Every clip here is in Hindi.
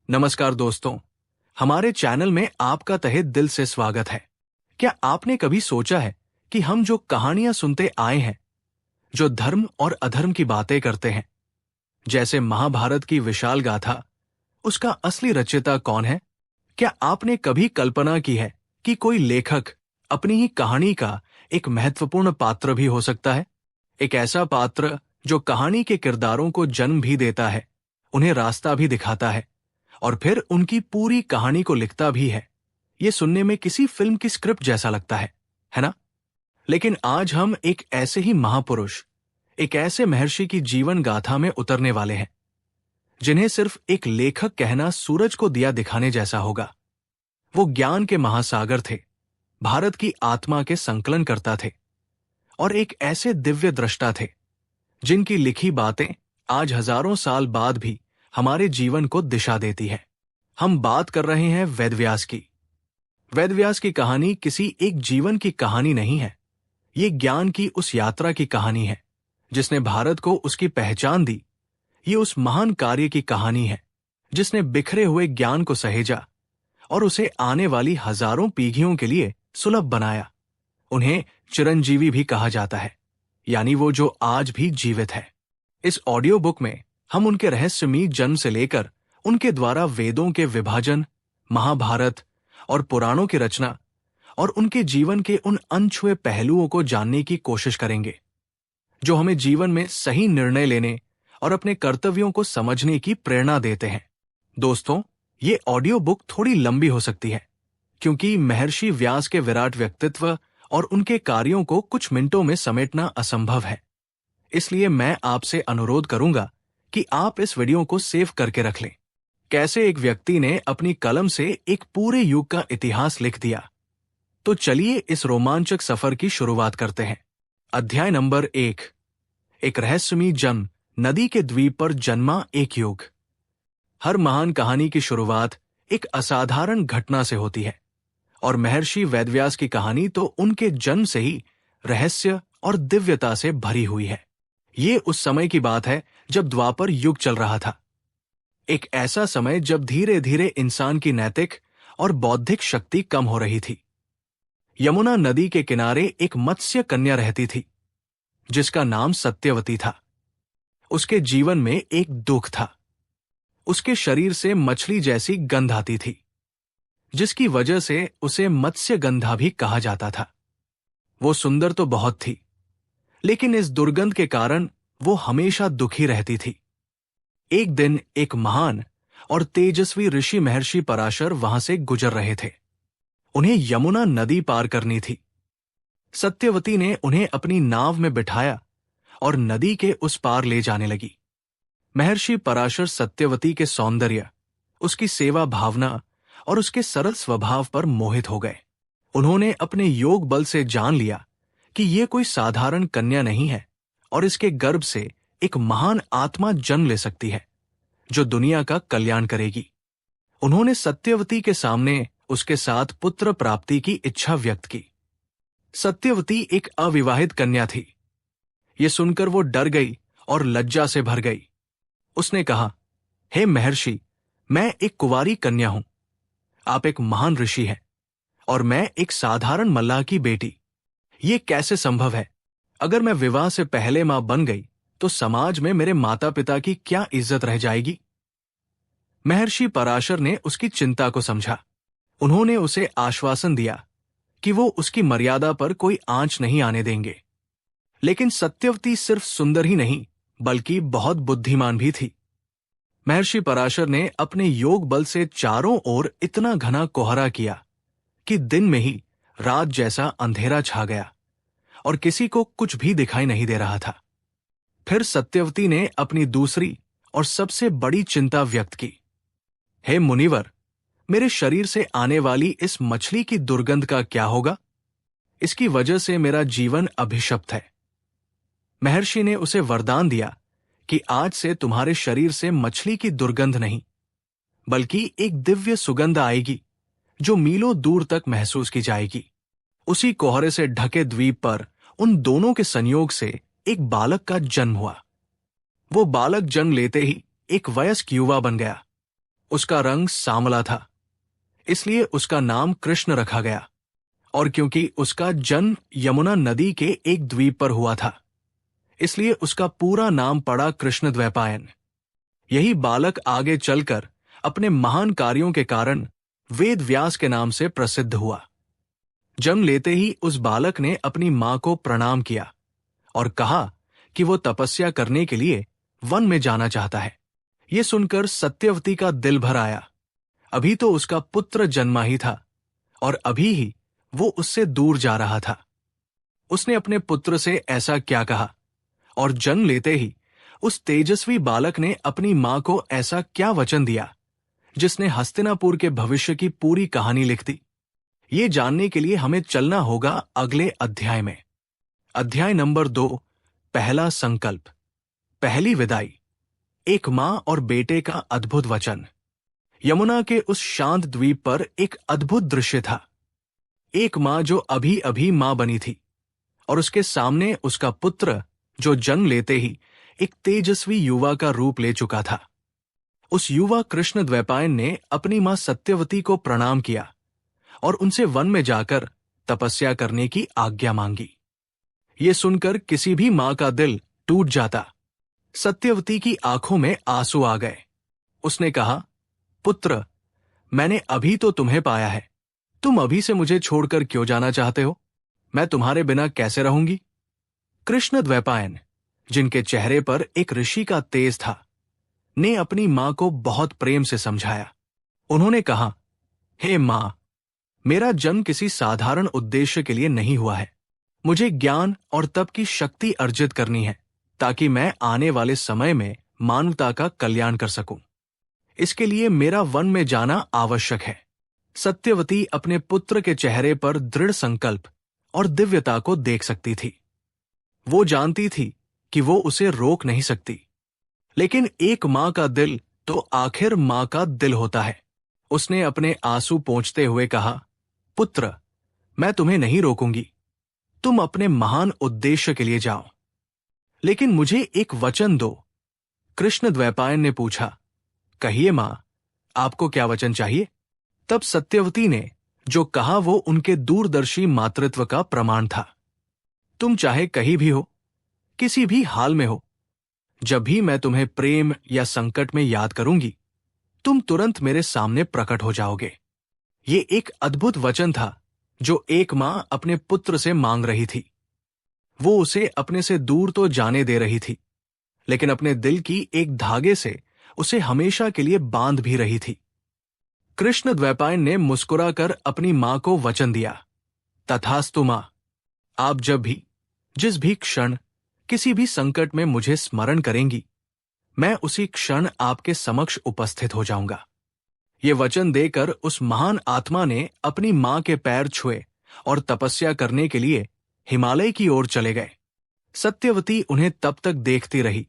नमस्कार दोस्तों, हमारे चैनल में आपका तहे दिल से स्वागत है। क्या आपने कभी सोचा है कि हम जो कहानियां सुनते आए हैं, जो धर्म और अधर्म की बातें करते हैं, जैसे महाभारत की विशाल गाथा, उसका असली रचयिता कौन है? क्या आपने कभी कल्पना की है कि कोई लेखक अपनी ही कहानी का एक महत्वपूर्ण पात्र भी हो सकता है? एक ऐसा पात्र जो कहानी के किरदारों को जन्म भी देता है, उन्हें रास्ता भी दिखाता है और फिर उनकी पूरी कहानी को लिखता भी है। ये सुनने में किसी फिल्म की स्क्रिप्ट जैसा लगता है ना? लेकिन आज हम एक ऐसे ही महापुरुष, एक ऐसे महर्षि की जीवन गाथा में उतरने वाले हैं, जिन्हें सिर्फ एक लेखक कहना सूरज को दिया दिखाने जैसा होगा। वो ज्ञान के महासागर थे, भारत की आत्मा के संकलन करता थे और एक ऐसे दिव्य दृष्टा थे, जिनकी लिखी बातें आज हजारों साल बाद भी हमारे जीवन को दिशा देती है। हम बात कर रहे हैं वेदव्यास की। वेदव्यास की कहानी किसी एक जीवन की कहानी नहीं है, ये ज्ञान की उस यात्रा की कहानी है जिसने भारत को उसकी पहचान दी। ये उस महान कार्य की कहानी है जिसने बिखरे हुए ज्ञान को सहेजा और उसे आने वाली हजारों पीढ़ियों के लिए सुलभ बनाया। उन्हें चिरंजीवी भी कहा जाता है, यानी वो जो आज भी जीवित है। इस ऑडियो बुक में हम उनके रहस्यमयी जन्म से लेकर उनके द्वारा वेदों के विभाजन, महाभारत और पुराणों की रचना और उनके जीवन के उन अनछुए पहलुओं को जानने की कोशिश करेंगे, जो हमें जीवन में सही निर्णय लेने और अपने कर्तव्यों को समझने की प्रेरणा देते हैं। दोस्तों, ये ऑडियो बुक थोड़ी लंबी हो सकती है, क्योंकि महर्षि व्यास के विराट व्यक्तित्व और उनके कार्यों को कुछ मिनटों में समेटना असंभव है। इसलिए मैं आपसे अनुरोध करूंगा कि आप इस वीडियो को सेव करके रख लें। कैसे एक व्यक्ति ने अपनी कलम से एक पूरे युग का इतिहास लिख दिया। तो चलिए इस रोमांचक सफर की शुरुआत करते हैं। अध्याय नंबर 1। एक रहस्यमयी जन्म, नदी के द्वीप पर जन्मा एक युग। हर महान कहानी की शुरुआत एक असाधारण घटना से होती है, और महर्षि वेदव्यास की कहानी तो उनके जन्म से ही रहस्य और दिव्यता से भरी हुई है। ये उस समय की बात है जब द्वापर युग चल रहा था। एक ऐसा समय जब धीरे धीरे इंसान की नैतिक और बौद्धिक शक्ति कम हो रही थी। यमुना नदी के किनारे एक मत्स्य कन्या रहती थी, जिसका नाम सत्यवती था। उसके जीवन में एक दुख था। उसके शरीर से मछली जैसी गंध आती थी, जिसकी वजह से उसे मत्स्य गंधा भी कहा जाता था। वो सुंदर तो बहुत थी, लेकिन इस दुर्गंध के कारण वो हमेशा दुखी रहती थी। एक दिन एक महान और तेजस्वी ऋषि महर्षि पराशर वहां से गुजर रहे थे। उन्हें यमुना नदी पार करनी थी। सत्यवती ने उन्हें अपनी नाव में बिठाया और नदी के उस पार ले जाने लगी। महर्षि पराशर सत्यवती के सौंदर्य, उसकी सेवा भावना और उसके सरल स्वभाव पर मोहित हो गए। उन्होंने अपने योग बल से जान लिया कि ये कोई साधारण कन्या नहीं है और इसके गर्भ से एक महान आत्मा जन्म ले सकती है, जो दुनिया का कल्याण करेगी। उन्होंने सत्यवती के सामने उसके साथ पुत्र प्राप्ति की इच्छा व्यक्त की। सत्यवती एक अविवाहित कन्या थी। ये सुनकर वो डर गई और लज्जा से भर गई। उसने कहा, हे महर्षि, मैं एक कुंवारी कन्या हूं। आप एक महान ऋषि हैं और मैं एक साधारण मल्लाह की बेटी। ये कैसे संभव है? अगर मैं विवाह से पहले मां बन गई तो समाज में मेरे माता पिता की क्या इज्जत रह जाएगी? महर्षि पराशर ने उसकी चिंता को समझा। उन्होंने उसे आश्वासन दिया कि वो उसकी मर्यादा पर कोई आंच नहीं आने देंगे। लेकिन सत्यवती सिर्फ सुंदर ही नहीं, बल्कि बहुत बुद्धिमान भी थी। महर्षि पराशर ने अपने योग बल से चारों ओर इतना घना कोहरा किया कि दिन में ही रात जैसा अंधेरा छा गया और किसी को कुछ भी दिखाई नहीं दे रहा था। फिर सत्यवती ने अपनी दूसरी और सबसे बड़ी चिंता व्यक्त की। हे मुनिवर, मेरे शरीर से आने वाली इस मछली की दुर्गंध का क्या होगा? इसकी वजह से मेरा जीवन अभिशप्त है। महर्षि ने उसे वरदान दिया कि आज से तुम्हारे शरीर से मछली की दुर्गंध नहीं, बल्कि एक दिव्य सुगंध आएगी जो मीलों दूर तक महसूस की जाएगी। उसी कोहरे से ढके द्वीप पर उन दोनों के संयोग से एक बालक का जन्म हुआ। वो बालक जन्म लेते ही एक वयस्क युवा बन गया। उसका रंग सांवला था, इसलिए उसका नाम कृष्ण रखा गया। और क्योंकि उसका जन्म यमुना नदी के एक द्वीप पर हुआ था, इसलिए उसका पूरा नाम पड़ा कृष्णद्वैपायन। यही बालक आगे चलकर अपने महान कार्यों के कारण वेद व्यास के नाम से प्रसिद्ध हुआ। जन्म लेते ही उस बालक ने अपनी मां को प्रणाम किया और कहा कि वो तपस्या करने के लिए वन में जाना चाहता है। ये सुनकर सत्यवती का दिल भर आया। अभी तो उसका पुत्र जन्मा ही था और अभी ही वो उससे दूर जा रहा था। उसने अपने पुत्र से ऐसा क्या कहा, और जन्म लेते ही उस तेजस्वी बालक ने अपनी मां को ऐसा क्या वचन दिया जिसने हस्तिनापुर के भविष्य की पूरी कहानी लिख दी। ये जानने के लिए हमें चलना होगा अगले अध्याय में। अध्याय नंबर 2, पहला संकल्प, पहली विदाई। एक मां और बेटे का अद्भुत वचन। यमुना के उस शांत द्वीप पर एक अद्भुत दृश्य था। एक मां जो अभी अभी मां बनी थी और उसके सामने उसका पुत्र जो जन्म लेते ही एक तेजस्वी युवा का रूप ले चुका था। उस युवा कृष्णद्वैपायन ने अपनी मां सत्यवती को प्रणाम किया और उनसे वन में जाकर तपस्या करने की आज्ञा मांगी। ये सुनकर किसी भी मां का दिल टूट जाता। सत्यवती की आंखों में आंसू आ गए। उसने कहा, पुत्र, मैंने अभी तो तुम्हें पाया है, तुम अभी से मुझे छोड़कर क्यों जाना चाहते हो? मैं तुम्हारे बिना कैसे रहूंगी? कृष्णद्वैपायन, जिनके चेहरे पर एक ऋषि का तेज था, ने अपनी मां को बहुत प्रेम से समझाया। उन्होंने कहा, हे मां, मेरा जन्म किसी साधारण उद्देश्य के लिए नहीं हुआ है। मुझे ज्ञान और तप की शक्ति अर्जित करनी है ताकि मैं आने वाले समय में मानवता का कल्याण कर सकूं। इसके लिए मेरा वन में जाना आवश्यक है। सत्यवती अपने पुत्र के चेहरे पर दृढ़ संकल्प और दिव्यता को देख सकती थी। वो जानती थी कि वो उसे रोक नहीं सकती, लेकिन एक मां का दिल तो आखिर मां का दिल होता है। उसने अपने आंसू पोंछते हुए कहा, पुत्र, मैं तुम्हें नहीं रोकूंगी, तुम अपने महान उद्देश्य के लिए जाओ, लेकिन मुझे एक वचन दो। कृष्णद्वैपायन ने पूछा, कहिए मां, आपको क्या वचन चाहिए? तब सत्यवती ने जो कहा वो उनके दूरदर्शी मातृत्व का प्रमाण था। तुम चाहे कहीं भी हो, किसी भी हाल में हो, जब भी मैं तुम्हें प्रेम या संकट में याद करूंगी, तुम तुरंत मेरे सामने प्रकट हो जाओगे। ये एक अद्भुत वचन था जो एक मां अपने पुत्र से मांग रही थी। वो उसे अपने से दूर तो जाने दे रही थी, लेकिन अपने दिल की एक धागे से उसे हमेशा के लिए बांध भी रही थी। कृष्णद्वैपायन ने मुस्कुराकर अपनी मां को वचन दिया, तथास्तु मां, आप जब भी, जिस भी क्षण, किसी भी संकट में मुझे स्मरण करेंगी, मैं उसी क्षण आपके समक्ष उपस्थित हो जाऊंगा। ये वचन देकर उस महान आत्मा ने अपनी मां के पैर छुए और तपस्या करने के लिए हिमालय की ओर चले गए। सत्यवती उन्हें तब तक देखती रही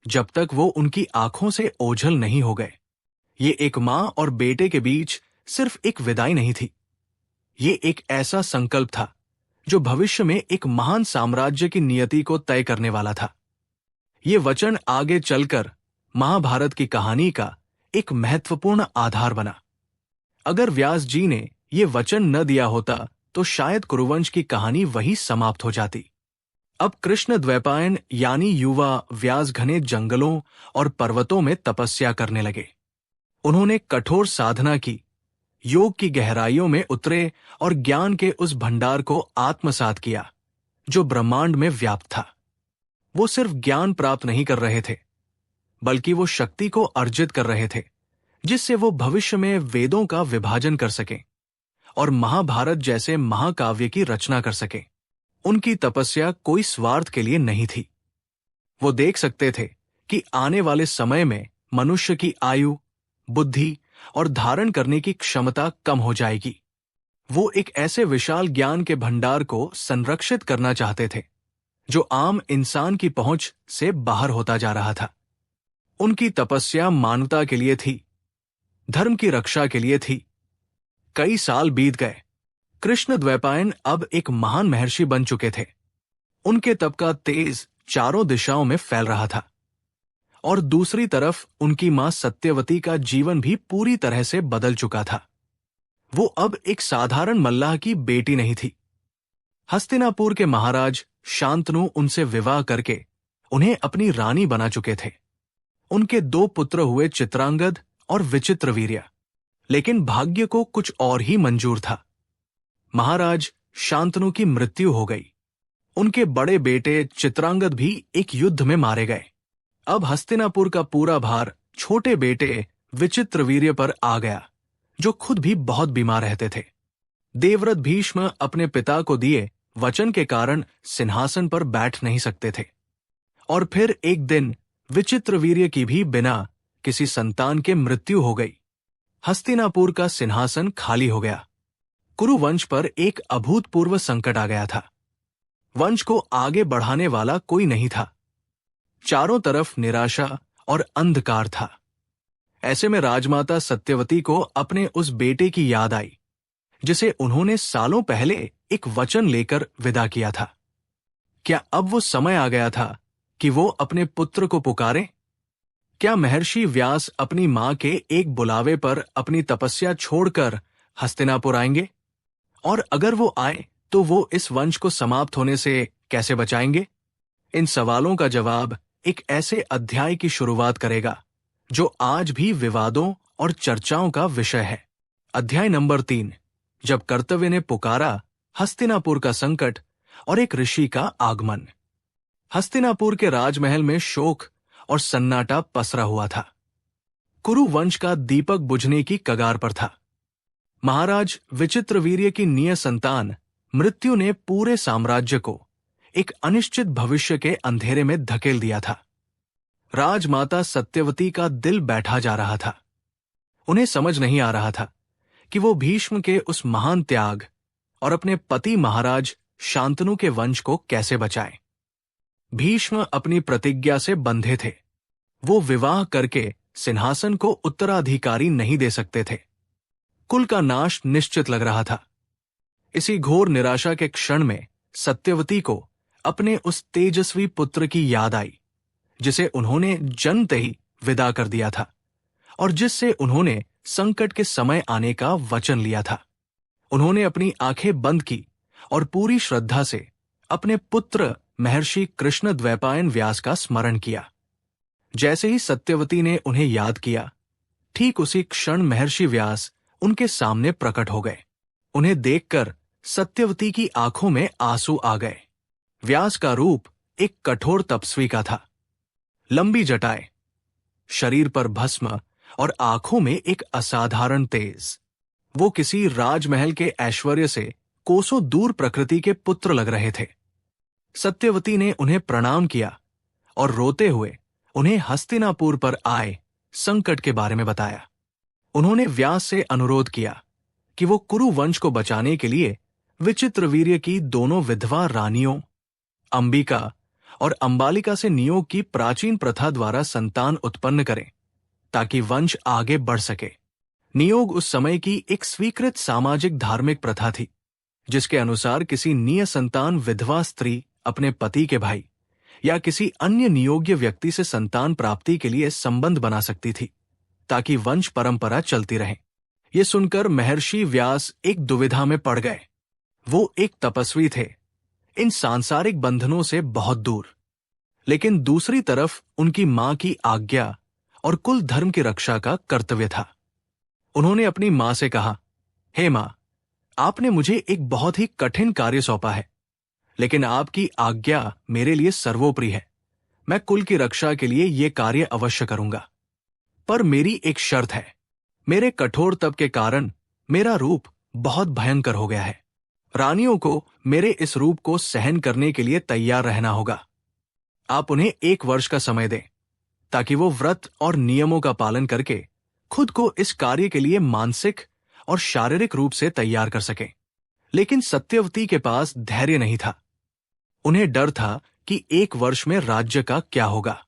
जब तक वो उनकी आंखों से ओझल नहीं हो गए। ये एक मां और बेटे के बीच सिर्फ एक विदाई नहीं थी, ये एक ऐसा संकल्प था जो भविष्य में एक महान साम्राज्य की नियति को तय करने वाला था। ये वचन आगे चलकर महाभारत की कहानी का एक महत्वपूर्ण आधार बना। अगर व्यास जी ने ये वचन न दिया होता तो शायद कुरुवंश की कहानी वही समाप्त हो जाती। अब कृष्णद्वैपायन यानी युवा व्यास घने जंगलों और पर्वतों में तपस्या करने लगे। उन्होंने कठोर साधना की, योग की गहराइयों में उतरे और ज्ञान के उस भंडार को आत्मसात किया जो ब्रह्मांड में व्याप्त था। वो सिर्फ ज्ञान प्राप्त नहीं कर रहे थे, बल्कि वो शक्ति को अर्जित कर रहे थे जिससे वो भविष्य में वेदों का विभाजन कर सकें और महाभारत जैसे महाकाव्य की रचना कर सकें। उनकी तपस्या कोई स्वार्थ के लिए नहीं थी। वो देख सकते थे कि आने वाले समय में मनुष्य की आयु, बुद्धि और धारण करने की क्षमता कम हो जाएगी। वो एक ऐसे विशाल ज्ञान के भंडार को संरक्षित करना चाहते थे जो आम इंसान की पहुंच से बाहर होता जा रहा था। उनकी तपस्या मानवता के लिए थी, धर्म की रक्षा के लिए थी। कई साल बीत गए। कृष्णद्वैपायन अब एक महान महर्षि बन चुके थे। उनके तप का तेज चारों दिशाओं में फैल रहा था और दूसरी तरफ उनकी मां सत्यवती का जीवन भी पूरी तरह से बदल चुका था। वो अब एक साधारण मल्लाह की बेटी नहीं थी। हस्तिनापुर के महाराज शांतनु उनसे विवाह करके उन्हें अपनी रानी बना चुके थे। उनके 2 पुत्र हुए चित्रांगद और विचित्रवीर्य, लेकिन भाग्य को कुछ और ही मंजूर था। महाराज शांतनु की मृत्यु हो गई। उनके बड़े बेटे चित्रांगद भी एक युद्ध में मारे गए। अब हस्तिनापुर का पूरा भार छोटे बेटे विचित्रवीर्य पर आ गया, जो खुद भी बहुत बीमार रहते थे। देवव्रत भीष्म अपने पिता को दिए वचन के कारण सिंहासन पर बैठ नहीं सकते थे। और फिर एक दिन विचित्रवीर्य की भी बिना किसी संतान के मृत्यु हो गई। हस्तिनापुर का सिंहासन खाली हो गया। कुरुवंश पर एक अभूतपूर्व संकट आ गया था। वंश को आगे बढ़ाने वाला कोई नहीं था। चारों तरफ निराशा और अंधकार था। ऐसे में राजमाता सत्यवती को अपने उस बेटे की याद आई, जिसे उन्होंने सालों पहले एक वचन लेकर विदा किया था। क्या अब वो समय आ गया था कि वो अपने पुत्र को पुकारें? क्या महर्षि व्यास अपनी मां के एक बुलावे पर अपनी तपस्या छोड़कर हस्तिनापुर आएंगे? और अगर वो आए तो वो इस वंश को समाप्त होने से कैसे बचाएंगे? इन सवालों का जवाब एक ऐसे अध्याय की शुरुआत करेगा जो आज भी विवादों और चर्चाओं का विषय है। अध्याय नंबर 3, जब कर्तव्य ने पुकारा, हस्तिनापुर का संकट और एक ऋषि का आगमन। हस्तिनापुर के राजमहल में शोक और सन्नाटा पसरा हुआ था। कुरु वंश का दीपक बुझने की कगार पर था। महाराज विचित्रवीर्य की निय संतान मृत्यु ने पूरे साम्राज्य को एक अनिश्चित भविष्य के अंधेरे में धकेल दिया था। राजमाता सत्यवती का दिल बैठा जा रहा था। उन्हें समझ नहीं आ रहा था कि वो भीष्म के उस महान त्याग और अपने पति महाराज शांतनु के वंश को कैसे बचाएं। भीष्म अपनी प्रतिज्ञा से बंधे थे। वो विवाह करके सिंहासन को उत्तराधिकारी नहीं दे सकते थे। कुल का नाश निश्चित लग रहा था। इसी घोर निराशा के क्षण में सत्यवती को अपने उस तेजस्वी पुत्र की याद आई, जिसे उन्होंने जन्मते ही विदा कर दिया था और जिससे उन्होंने संकट के समय आने का वचन लिया था। उन्होंने अपनी आंखें बंद की और पूरी श्रद्धा से अपने पुत्र महर्षि कृष्णद्वैपायन व्यास का स्मरण किया। जैसे ही सत्यवती ने उन्हें याद किया, ठीक उसी क्षण महर्षि व्यास उनके सामने प्रकट हो गए। उन्हें देखकर सत्यवती की आंखों में आंसू आ गए। व्यास का रूप एक कठोर तपस्वी का था। लंबी जटाएं, शरीर पर भस्म और आंखों में एक असाधारण तेज। वो किसी राजमहल के ऐश्वर्य से कोसों दूर प्रकृति के पुत्र लग रहे थे। सत्यवती ने उन्हें प्रणाम किया और रोते हुए उन्हें हस्तिनापुर पर आए संकट के बारे में बताया। उन्होंने व्यास से अनुरोध किया कि वो कुरु वंश को बचाने के लिए विचित्रवीर्य की दोनों विधवा रानियों अंबिका और अंबालिका से नियोग की प्राचीन प्रथा द्वारा संतान उत्पन्न करें, ताकि वंश आगे बढ़ सके। नियोग उस समय की एक स्वीकृत सामाजिक धार्मिक प्रथा थी, जिसके अनुसार किसी निय संतान विधवा स्त्री अपने पति के भाई या किसी अन्य नियोग्य व्यक्ति से संतान प्राप्ति के लिए संबंध बना सकती थी, ताकि वंश परंपरा चलती रहे। ये सुनकर महर्षि व्यास एक दुविधा में पड़ गए। वो एक तपस्वी थे, इन सांसारिक बंधनों से बहुत दूर, लेकिन दूसरी तरफ उनकी मां की आज्ञा और कुल धर्म की रक्षा का कर्तव्य था। उन्होंने अपनी मां से कहा, हे मां, आपने मुझे एक बहुत ही कठिन कार्य सौंपा है, लेकिन आपकी आज्ञा मेरे लिए सर्वोपरि है। मैं कुल की रक्षा के लिए यह कार्य अवश्य करूंगा, पर मेरी एक शर्त है। मेरे कठोर तप के कारण मेरा रूप बहुत भयंकर हो गया है। रानियों को मेरे इस रूप को सहन करने के लिए तैयार रहना होगा। आप उन्हें 1 वर्ष का समय दें, ताकि वो व्रत और नियमों का पालन करके खुद को इस कार्य के लिए मानसिक और शारीरिक रूप से तैयार कर सकें। लेकिन सत्यवती के पास धैर्य नहीं था। उन्हें डर था कि 1 वर्ष में राज्य का क्या होगा।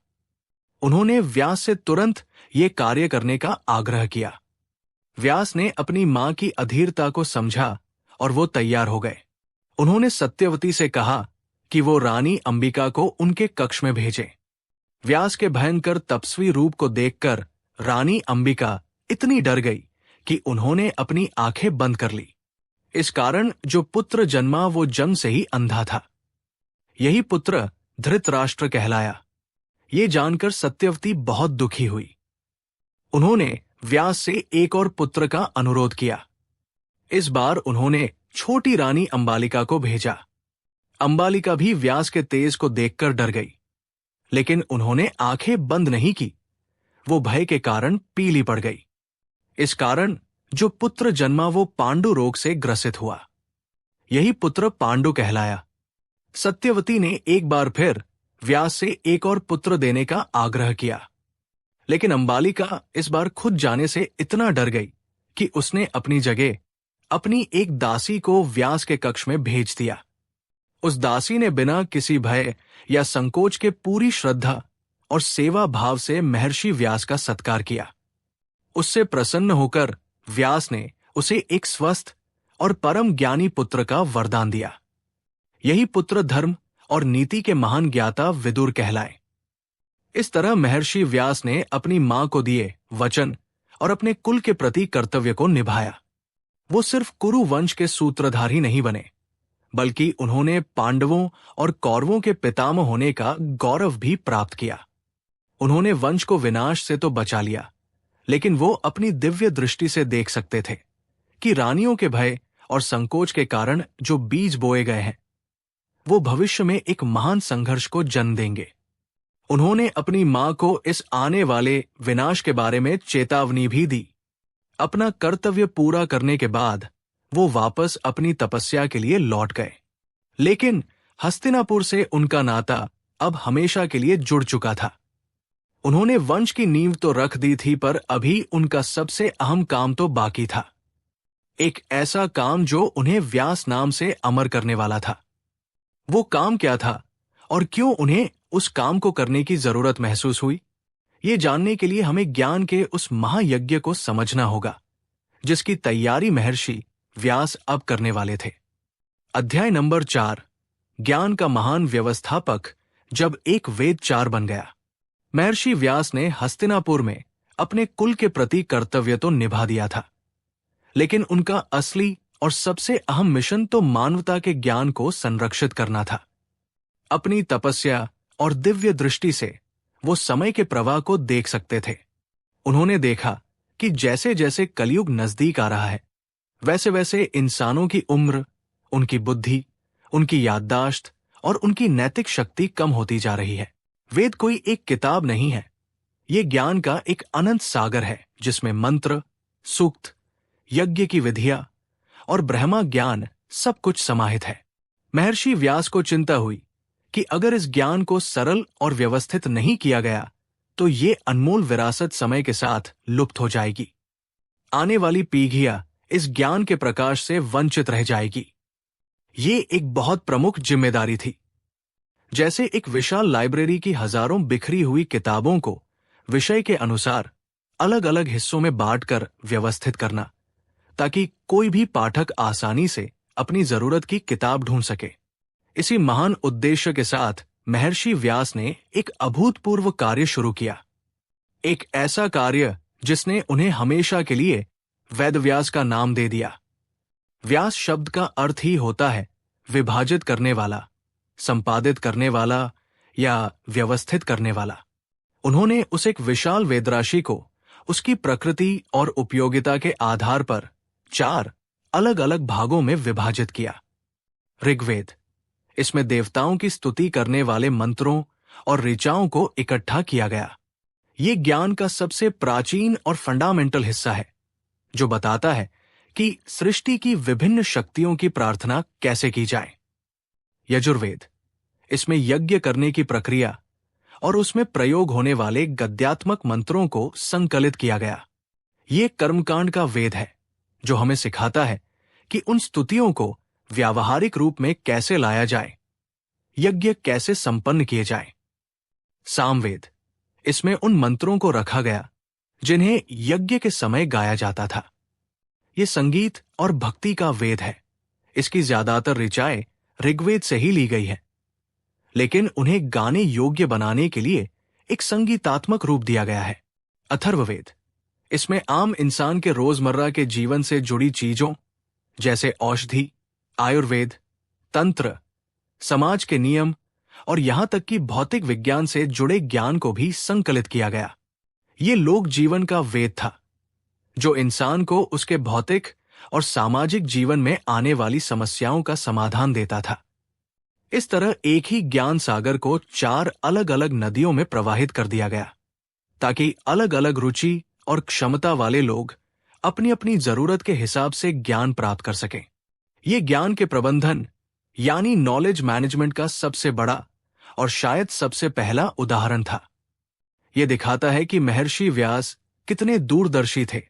उन्होंने व्यास से तुरंत ये कार्य करने का आग्रह किया। व्यास ने अपनी मां की अधीरता को समझा और वो तैयार हो गए। उन्होंने सत्यवती से कहा कि वो रानी अंबिका को उनके कक्ष में भेजें। व्यास के भयंकर तपस्वी रूप को देखकर रानी अंबिका इतनी डर गई कि उन्होंने अपनी आंखें बंद कर ली। इस कारण जो पुत्र जन्मा वो जन्म से ही अंधा था। यही पुत्र धृतराष्ट्र कहलाया। ये जानकर सत्यवती बहुत दुखी हुई। उन्होंने व्यास से एक और पुत्र का अनुरोध किया। इस बार उन्होंने छोटी रानी अंबालिका को भेजा। अंबालिका भी व्यास के तेज को देखकर डर गई, लेकिन उन्होंने आंखें बंद नहीं की। वो भय के कारण पीली पड़ गई। इस कारण जो पुत्र जन्मा वो पांडु रोग से ग्रसित हुआ। यही पुत्र पांडु कहलाया। सत्यवती ने एक बार फिर व्यास से एक और पुत्र देने का आग्रह किया, लेकिन अंबालिका इस बार खुद जाने से इतना डर गई कि उसने अपनी जगह अपनी एक दासी को व्यास के कक्ष में भेज दिया। उस दासी ने बिना किसी भय या संकोच के पूरी श्रद्धा और सेवा भाव से महर्षि व्यास का सत्कार किया। उससे प्रसन्न होकर व्यास ने उसे एक स्वस्थ और परम ज्ञानी पुत्र का वरदान दिया। यही पुत्र धर्म और नीति के महान ज्ञाता विदुर कहलाए। इस तरह महर्षि व्यास ने अपनी मां को दिए वचन और अपने कुल के प्रति कर्तव्य को निभाया। वो सिर्फ कुरु वंश के सूत्रधार ही नहीं बने, बल्कि उन्होंने पांडवों और कौरवों के पितामह होने का गौरव भी प्राप्त किया। उन्होंने वंश को विनाश से तो बचा लिया, लेकिन वो अपनी दिव्य दृष्टि से देख सकते थे कि रानियों के भय और संकोच के कारण जो बीज बोए गए हैं वो भविष्य में एक महान संघर्ष को जन्म देंगे। उन्होंने अपनी मां को इस आने वाले विनाश के बारे में चेतावनी भी दी। अपना कर्तव्य पूरा करने के बाद वो वापस अपनी तपस्या के लिए लौट गए, लेकिन हस्तिनापुर से उनका नाता अब हमेशा के लिए जुड़ चुका था। उन्होंने वंश की नींव तो रख दी थी, पर अभी उनका सबसे अहम काम तो बाकी था। एक ऐसा काम जो उन्हें व्यास नाम से अमर करने वाला था। वो काम क्या था और क्यों उन्हें उस काम को करने की जरूरत महसूस हुई, ये जानने के लिए हमें ज्ञान के उस महायज्ञ को समझना होगा जिसकी तैयारी महर्षि व्यास अब करने वाले थे। अध्याय नंबर 4। ज्ञान का महान व्यवस्थापक जब एक वेदचार बन गया। महर्षि व्यास ने हस्तिनापुर में अपने कुल के प्रति कर्तव्य तो निभा दिया था, लेकिन उनका असली और सबसे अहम मिशन तो मानवता के ज्ञान को संरक्षित करना था। अपनी तपस्या और दिव्य दृष्टि से वो समय के प्रवाह को देख सकते थे। उन्होंने देखा कि जैसे जैसे कलयुग नजदीक आ रहा है, वैसे वैसे इंसानों की उम्र, उनकी बुद्धि, उनकी याददाश्त और उनकी नैतिक शक्ति कम होती जा रही है। वेद कोई एक किताब नहीं है, ये ज्ञान का एक अनंत सागर है जिसमें मंत्र, सूक्त, यज्ञ की विधियां और ब्रह्मा ज्ञान सब कुछ समाहित है। महर्षि व्यास को चिंता हुई कि अगर इस ज्ञान को सरल और व्यवस्थित नहीं किया गया तो ये अनमोल विरासत समय के साथ लुप्त हो जाएगी। आने वाली पीढ़ियां इस ज्ञान के प्रकाश से वंचित रह जाएगी। ये एक बहुत प्रमुख जिम्मेदारी थी। जैसे एक विशाल लाइब्रेरी की हजारों बिखरी हुई किताबों को विषय के अनुसार अलग अलग हिस्सों में बांटकर व्यवस्थित करना, ताकि कोई भी पाठक आसानी से अपनी जरूरत की किताब ढूंढ सके। इसी महान उद्देश्य के साथ महर्षि व्यास ने एक अभूतपूर्व कार्य शुरू किया। एक ऐसा कार्य जिसने उन्हें हमेशा के लिए वेदव्यास का नाम दे दिया। व्यास शब्द का अर्थ ही होता है विभाजित करने वाला, संपादित करने वाला या व्यवस्थित करने वाला। उन्होंने उस एक विशाल वेदराशि को उसकी प्रकृति और उपयोगिता के आधार पर 4 अलग अलग भागों में विभाजित किया। ऋग्वेद, इसमें देवताओं की स्तुति करने वाले मंत्रों और ऋचाओं को इकट्ठा किया गया। ये ज्ञान का सबसे प्राचीन और फंडामेंटल हिस्सा है, जो बताता है कि सृष्टि की विभिन्न शक्तियों की प्रार्थना कैसे की जाए। यजुर्वेद, इसमें यज्ञ करने की प्रक्रिया और उसमें प्रयोग होने वाले गद्यात्मक मंत्रों को संकलित किया गया। ये कर्मकांड का वेद है जो हमें सिखाता है कि उन स्तुतियों को व्यावहारिक रूप में कैसे लाया जाए, यज्ञ कैसे संपन्न किए जाए। सामवेद, इसमें उन मंत्रों को रखा गया जिन्हें यज्ञ के समय गाया जाता था। ये संगीत और भक्ति का वेद है। इसकी ज्यादातर ऋचाएं ऋग्वेद से ही ली गई है, लेकिन उन्हें गाने योग्य बनाने के लिए एक संगीतात्मक रूप दिया गया है। अथर्ववेद, इसमें आम इंसान के रोजमर्रा के जीवन से जुड़ी चीजों जैसे औषधि, आयुर्वेद, तंत्र, समाज के नियम और यहां तक कि भौतिक विज्ञान से जुड़े ज्ञान को भी संकलित किया गया। ये लोक जीवन का वेद था, जो इंसान को उसके भौतिक और सामाजिक जीवन में आने वाली समस्याओं का समाधान देता था। इस तरह एक ही ज्ञान सागर को 4 अलग अलग नदियों में प्रवाहित कर दिया गया, ताकि अलग अलग रुचि और क्षमता वाले लोग अपनी अपनी जरूरत के हिसाब से ज्ञान प्राप्त कर सकें। ये ज्ञान के प्रबंधन यानी नॉलेज मैनेजमेंट का सबसे बड़ा और शायद सबसे पहला उदाहरण था। यह दिखाता है कि महर्षि व्यास कितने दूरदर्शी थे।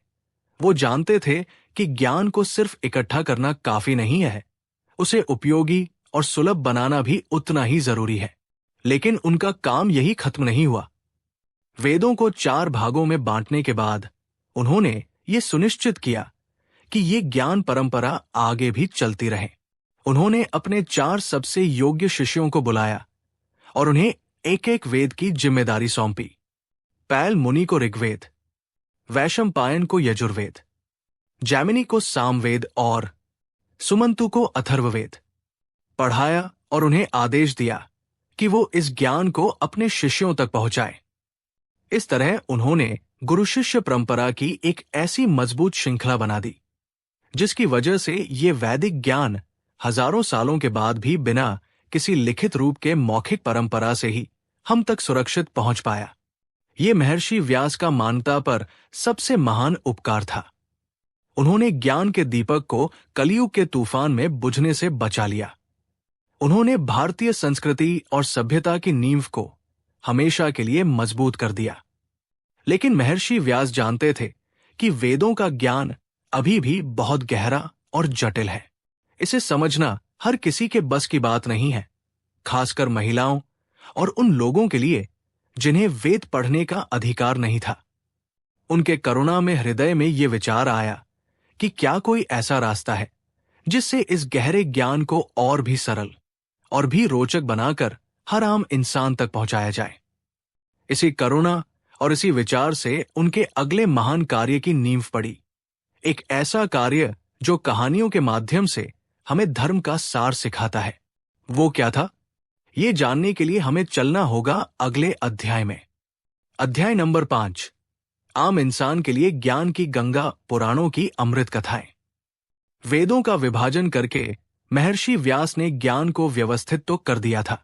वो जानते थे कि ज्ञान को सिर्फ इकट्ठा करना काफी नहीं है, उसे उपयोगी और सुलभ बनाना भी उतना ही जरूरी है। लेकिन उनका काम यही खत्म नहीं हुआ। वेदों को 4 भागों में बांटने के बाद उन्होंने ये सुनिश्चित किया कि ये ज्ञान परंपरा आगे भी चलती रहे। उन्होंने अपने 4 सबसे योग्य शिष्यों को बुलाया और उन्हें एक एक वेद की जिम्मेदारी सौंपी। पैल मुनि को ऋग्वेद, वैशंपायन को यजुर्वेद, जैमिनी को सामवेद और सुमंतु को अथर्ववेद पढ़ाया और उन्हें आदेश दिया कि वो इस ज्ञान को अपने शिष्यों तक पहुंचाए। इस तरह उन्होंने गुरु शिष्य परंपरा की एक ऐसी मजबूत श्रृंखला बना दी, जिसकी वजह से ये वैदिक ज्ञान हजारों सालों के बाद भी बिना किसी लिखित रूप के मौखिक परंपरा से ही हम तक सुरक्षित पहुंच पाया। ये महर्षि व्यास का मानवता पर सबसे महान उपकार था। उन्होंने ज्ञान के दीपक को कलयुग के तूफान में बुझने से बचा लिया। उन्होंने भारतीय संस्कृति और सभ्यता की नींव को हमेशा के लिए मजबूत कर दिया। लेकिन महर्षि व्यास जानते थे कि वेदों का ज्ञान अभी भी बहुत गहरा और जटिल है। इसे समझना हर किसी के बस की बात नहीं है, खासकर महिलाओं और उन लोगों के लिए जिन्हें वेद पढ़ने का अधिकार नहीं था। उनके करुणा में हृदय में ये विचार आया कि क्या कोई ऐसा रास्ता है जिससे इस गहरे ज्ञान को और भी सरल और भी रोचक बनाकर हर आम इंसान तक पहुंचाया जाए। इसी करुणा और इसी विचार से उनके अगले महान कार्य की नींव पड़ी। एक ऐसा कार्य जो कहानियों के माध्यम से हमें धर्म का सार सिखाता है। वो क्या था? ये जानने के लिए हमें चलना होगा अगले अध्याय में। अध्याय नंबर 5, आम इंसान के लिए ज्ञान की गंगा, पुराणों की अमृत कथाएं। वेदों का विभाजन करके महर्षि व्यास ने ज्ञान को व्यवस्थित तो कर दिया था,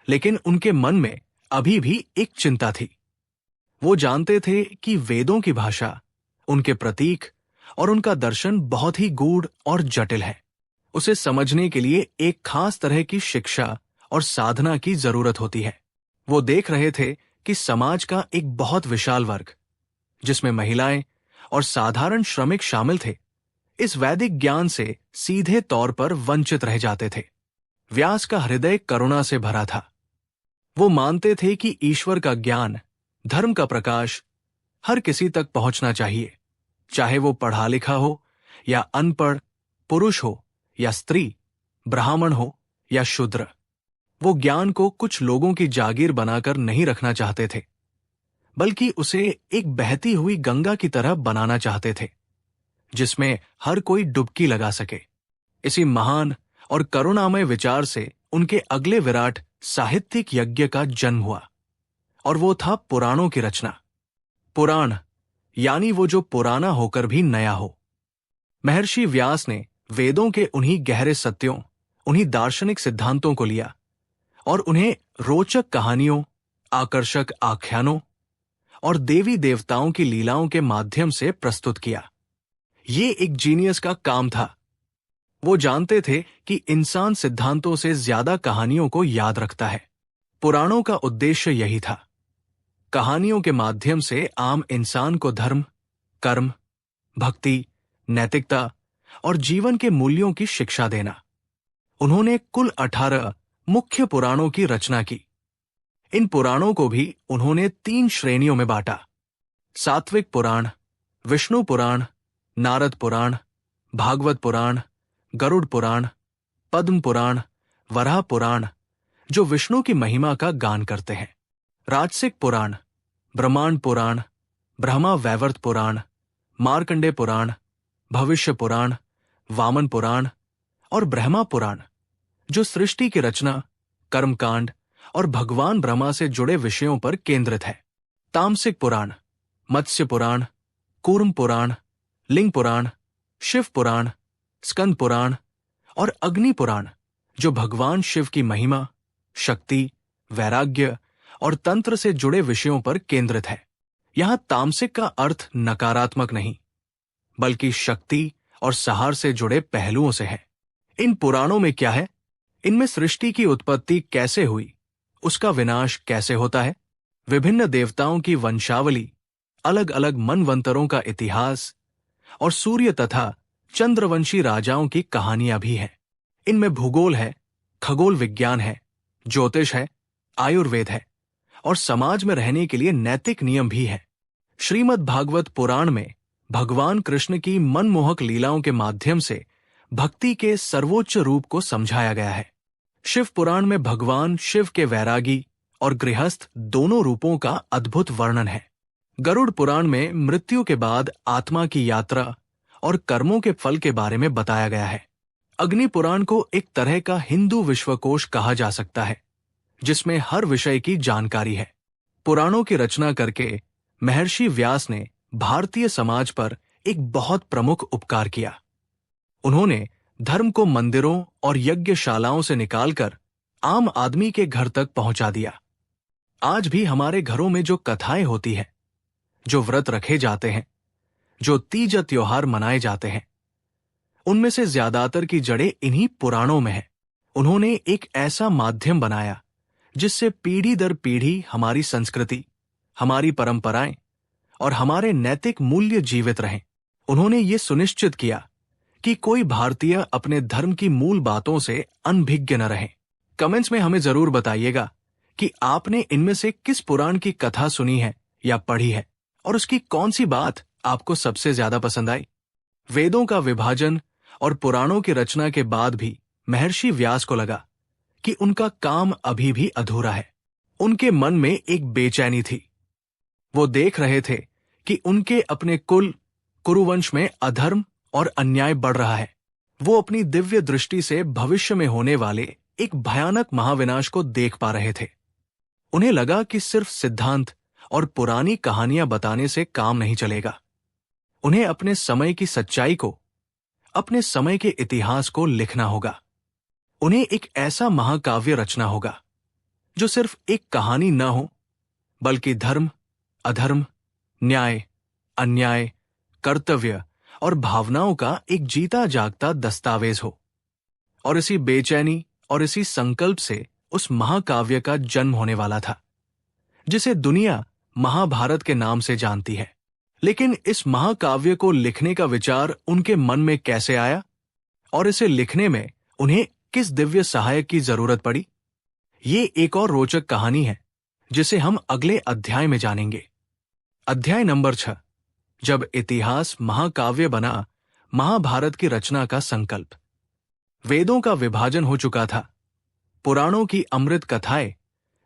लेकिन उनके मन में अभी भी एक चिंता थी। वो जानते थे कि वेदों की भाषा, उनके प्रतीक और उनका दर्शन बहुत ही गूढ़ और जटिल है। उसे समझने के लिए एक खास तरह की शिक्षा और साधना की जरूरत होती है। वो देख रहे थे कि समाज का एक बहुत विशाल वर्ग, जिसमें महिलाएं और साधारण श्रमिक शामिल थे, इस वैदिक ज्ञान से सीधे तौर पर वंचित रह जाते थे। व्यास का हृदय करुणा से भरा था। वो मानते थे कि ईश्वर का ज्ञान, धर्म का प्रकाश हर किसी तक पहुंचना चाहिए, चाहे वो पढ़ा लिखा हो या अनपढ़, पुरुष हो या स्त्री, ब्राह्मण हो या शूद्र। वो ज्ञान को कुछ लोगों की जागीर बनाकर नहीं रखना चाहते थे, बल्कि उसे एक बहती हुई गंगा की तरह बनाना चाहते थे, जिसमें हर कोई डुबकी लगा सके। इसी महान और करुणामय विचार से उनके अगले विराट साहित्यिक यज्ञ का जन्म हुआ, और वो था पुराणों की रचना। पुराण यानी वो जो पुराना होकर भी नया हो। महर्षि व्यास ने वेदों के उन्हीं गहरे सत्यों, उन्हीं दार्शनिक सिद्धांतों को लिया और उन्हें रोचक कहानियों, आकर्षक आख्यानों और देवी देवताओं की लीलाओं के माध्यम से प्रस्तुत किया। ये एक जीनियस का काम था। वो जानते थे कि इंसान सिद्धांतों से ज्यादा कहानियों को याद रखता है। पुराणों का उद्देश्य यही था, कहानियों के माध्यम से आम इंसान को धर्म, कर्म, भक्ति, नैतिकता और जीवन के मूल्यों की शिक्षा देना। उन्होंने कुल 18 मुख्य पुराणों की रचना की। इन पुराणों को भी उन्होंने 3 श्रेणियों में बांटा: सात्विक पुराण, विष्णु पुराण, नारद पुराण, भागवत पुराण, गरुड़ पुराण, पद्म पुराण, वराह पुराण, जो विष्णु की महिमा का गान करते हैं। राजसिक पुराण, ब्रह्मांड पुराण, ब्रह्मा वैवर्त पुराण, मार्कंडे पुराण, भविष्य पुराण, वामन पुराण और ब्रह्मा पुराण, जो सृष्टि की रचना, कर्मकांड और भगवान ब्रह्मा से जुड़े विषयों पर केंद्रित है। तामसिक पुराण, मत्स्य पुराण, कूर्म पुराण, लिंग पुराण, शिव पुराण, स्कंद पुराण और अग्नि पुराण, जो भगवान शिव की महिमा, शक्ति, वैराग्य और तंत्र से जुड़े विषयों पर केंद्रित है। यहां तामसिक का अर्थ नकारात्मक नहीं, बल्कि शक्ति और सहार से जुड़े पहलुओं से है। इन पुराणों में क्या है? इनमें सृष्टि की उत्पत्ति कैसे हुई, उसका विनाश कैसे होता है, विभिन्न देवताओं की वंशावली, अलग अलग मनवंतरों का इतिहास और सूर्य तथा चंद्रवंशी राजाओं की कहानियां भी हैं। इनमें भूगोल है, खगोल विज्ञान है, ज्योतिष है, आयुर्वेद है और समाज में रहने के लिए नैतिक नियम भी है। श्रीमद् भागवत पुराण में भगवान कृष्ण की मनमोहक लीलाओं के माध्यम से भक्ति के सर्वोच्च रूप को समझाया गया है। शिव पुराण में भगवान शिव के वैरागी और गृहस्थ दोनों रूपों का अद्भुत वर्णन है। गरुड़ पुराण में मृत्यु के बाद आत्मा की यात्रा और कर्मों के फल के बारे में बताया गया है। अग्नि पुराण को एक तरह का हिंदू विश्वकोश कहा जा सकता है, जिसमें हर विषय की जानकारी है। पुराणों की रचना करके महर्षि व्यास ने भारतीय समाज पर एक बहुत प्रमुख उपकार किया। उन्होंने धर्म को मंदिरों और यज्ञशालाओं से निकालकर आम आदमी के घर तक पहुंचा दिया। आज भी हमारे घरों में जो कथाएं होती हैं, जो व्रत रखे जाते हैं, जो तीज त्योहार मनाए जाते हैं, उनमें से ज्यादातर की जड़ें इन्हीं पुराणों में हैं। उन्होंने एक ऐसा माध्यम बनाया जिससे पीढ़ी दर पीढ़ी हमारी संस्कृति, हमारी परंपराएं और हमारे नैतिक मूल्य जीवित रहें। उन्होंने ये सुनिश्चित किया कि कोई भारतीय अपने धर्म की मूल बातों से अनभिज्ञ न रहे। कमेंट्स में हमें जरूर बताइएगा कि आपने इनमें से किस पुराण की कथा सुनी है या पढ़ी है और उसकी कौन सी बात आपको सबसे ज्यादा पसंद आई। वेदों का विभाजन और पुराणों की रचना के बाद भी महर्षि व्यास को लगा कि उनका काम अभी भी अधूरा है। उनके मन में एक बेचैनी थी। वो देख रहे थे कि उनके अपने कुल कुरुवंश में अधर्म और अन्याय बढ़ रहा है। वो अपनी दिव्य दृष्टि से भविष्य में होने वाले एक भयानक महाविनाश को देख पा रहे थे। उन्हें लगा कि सिर्फ सिद्धांत और पुरानी कहानियां बताने से काम नहीं चलेगा। उन्हें अपने समय की सच्चाई को, अपने समय के इतिहास को लिखना होगा। उन्हें एक ऐसा महाकाव्य रचना होगा जो सिर्फ एक कहानी न हो, बल्कि धर्म, अधर्म, न्याय, अन्याय, कर्तव्य और भावनाओं का एक जीता जागता दस्तावेज हो। और इसी बेचैनी और इसी संकल्प से उस महाकाव्य का जन्म होने वाला था, जिसे दुनिया महाभारत के नाम से जानती है। लेकिन इस महाकाव्य को लिखने का विचार उनके मन में कैसे आया और इसे लिखने में उन्हें किस दिव्य सहायक की जरूरत पड़ी, ये एक और रोचक कहानी है जिसे हम अगले अध्याय में जानेंगे। अध्याय नंबर 6, जब इतिहास महाकाव्य बना, महाभारत की रचना का संकल्प। वेदों का विभाजन हो चुका था। पुराणों की अमृत कथाएं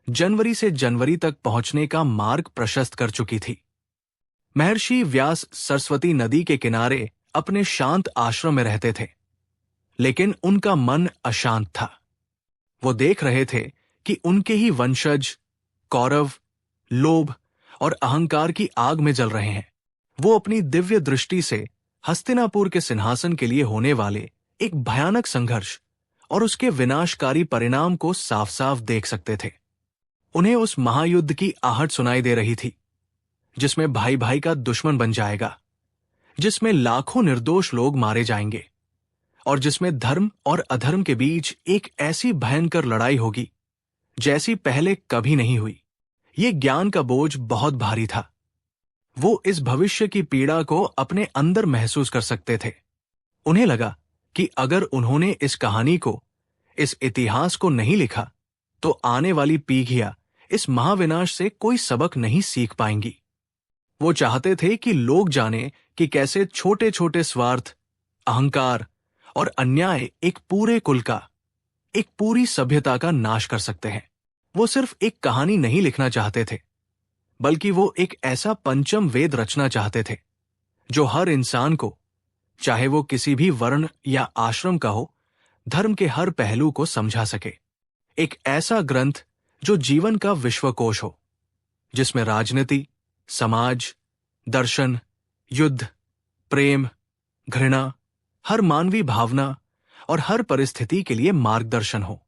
जनवरी से जनवरी तक पहुंचने का मार्ग प्रशस्त कर चुकी थी। महर्षि व्यास सरस्वती नदी के किनारे अपने शांत आश्रम में रहते थे, लेकिन उनका मन अशांत था। वो देख रहे थे कि उनके ही वंशज कौरव लोभ और अहंकार की आग में जल रहे हैं। वो अपनी दिव्य दृष्टि से हस्तिनापुर के सिंहासन के लिए होने वाले एक भयानक संघर्ष और उसके विनाशकारी परिणाम को साफ साफ देख सकते थे। उन्हें उस महायुद्ध की आहट सुनाई दे रही थी, जिसमें भाई भाई का दुश्मन बन जाएगा, जिसमें लाखों निर्दोष लोग मारे जाएंगे और जिसमें धर्म और अधर्म के बीच एक ऐसी भयंकर लड़ाई होगी जैसी पहले कभी नहीं हुई। ये ज्ञान का बोझ बहुत भारी था। वो इस भविष्य की पीड़ा को अपने अंदर महसूस कर सकते थे। उन्हें लगा कि अगर उन्होंने इस कहानी को, इस इतिहास को नहीं लिखा, तो आने वाली पीढ़ियां इस महाविनाश से कोई सबक नहीं सीख पाएंगी। वो चाहते थे कि लोग जाने कि कैसे छोटे छोटे स्वार्थ, अहंकार और अन्याय एक पूरे कुल का, एक पूरी सभ्यता का नाश कर सकते हैं। वो सिर्फ एक कहानी नहीं लिखना चाहते थे, बल्कि वो एक ऐसा पंचम वेद रचना चाहते थे जो हर इंसान को, चाहे वो किसी भी वर्ण या आश्रम का हो, धर्म के हर पहलू को समझा सके। एक ऐसा ग्रंथ जो जीवन का विश्वकोश हो, जिसमें राजनीति, समाज, दर्शन, युद्ध, प्रेम, घृणा, हर मानवीय भावना और हर परिस्थिति के लिए मार्गदर्शन हो।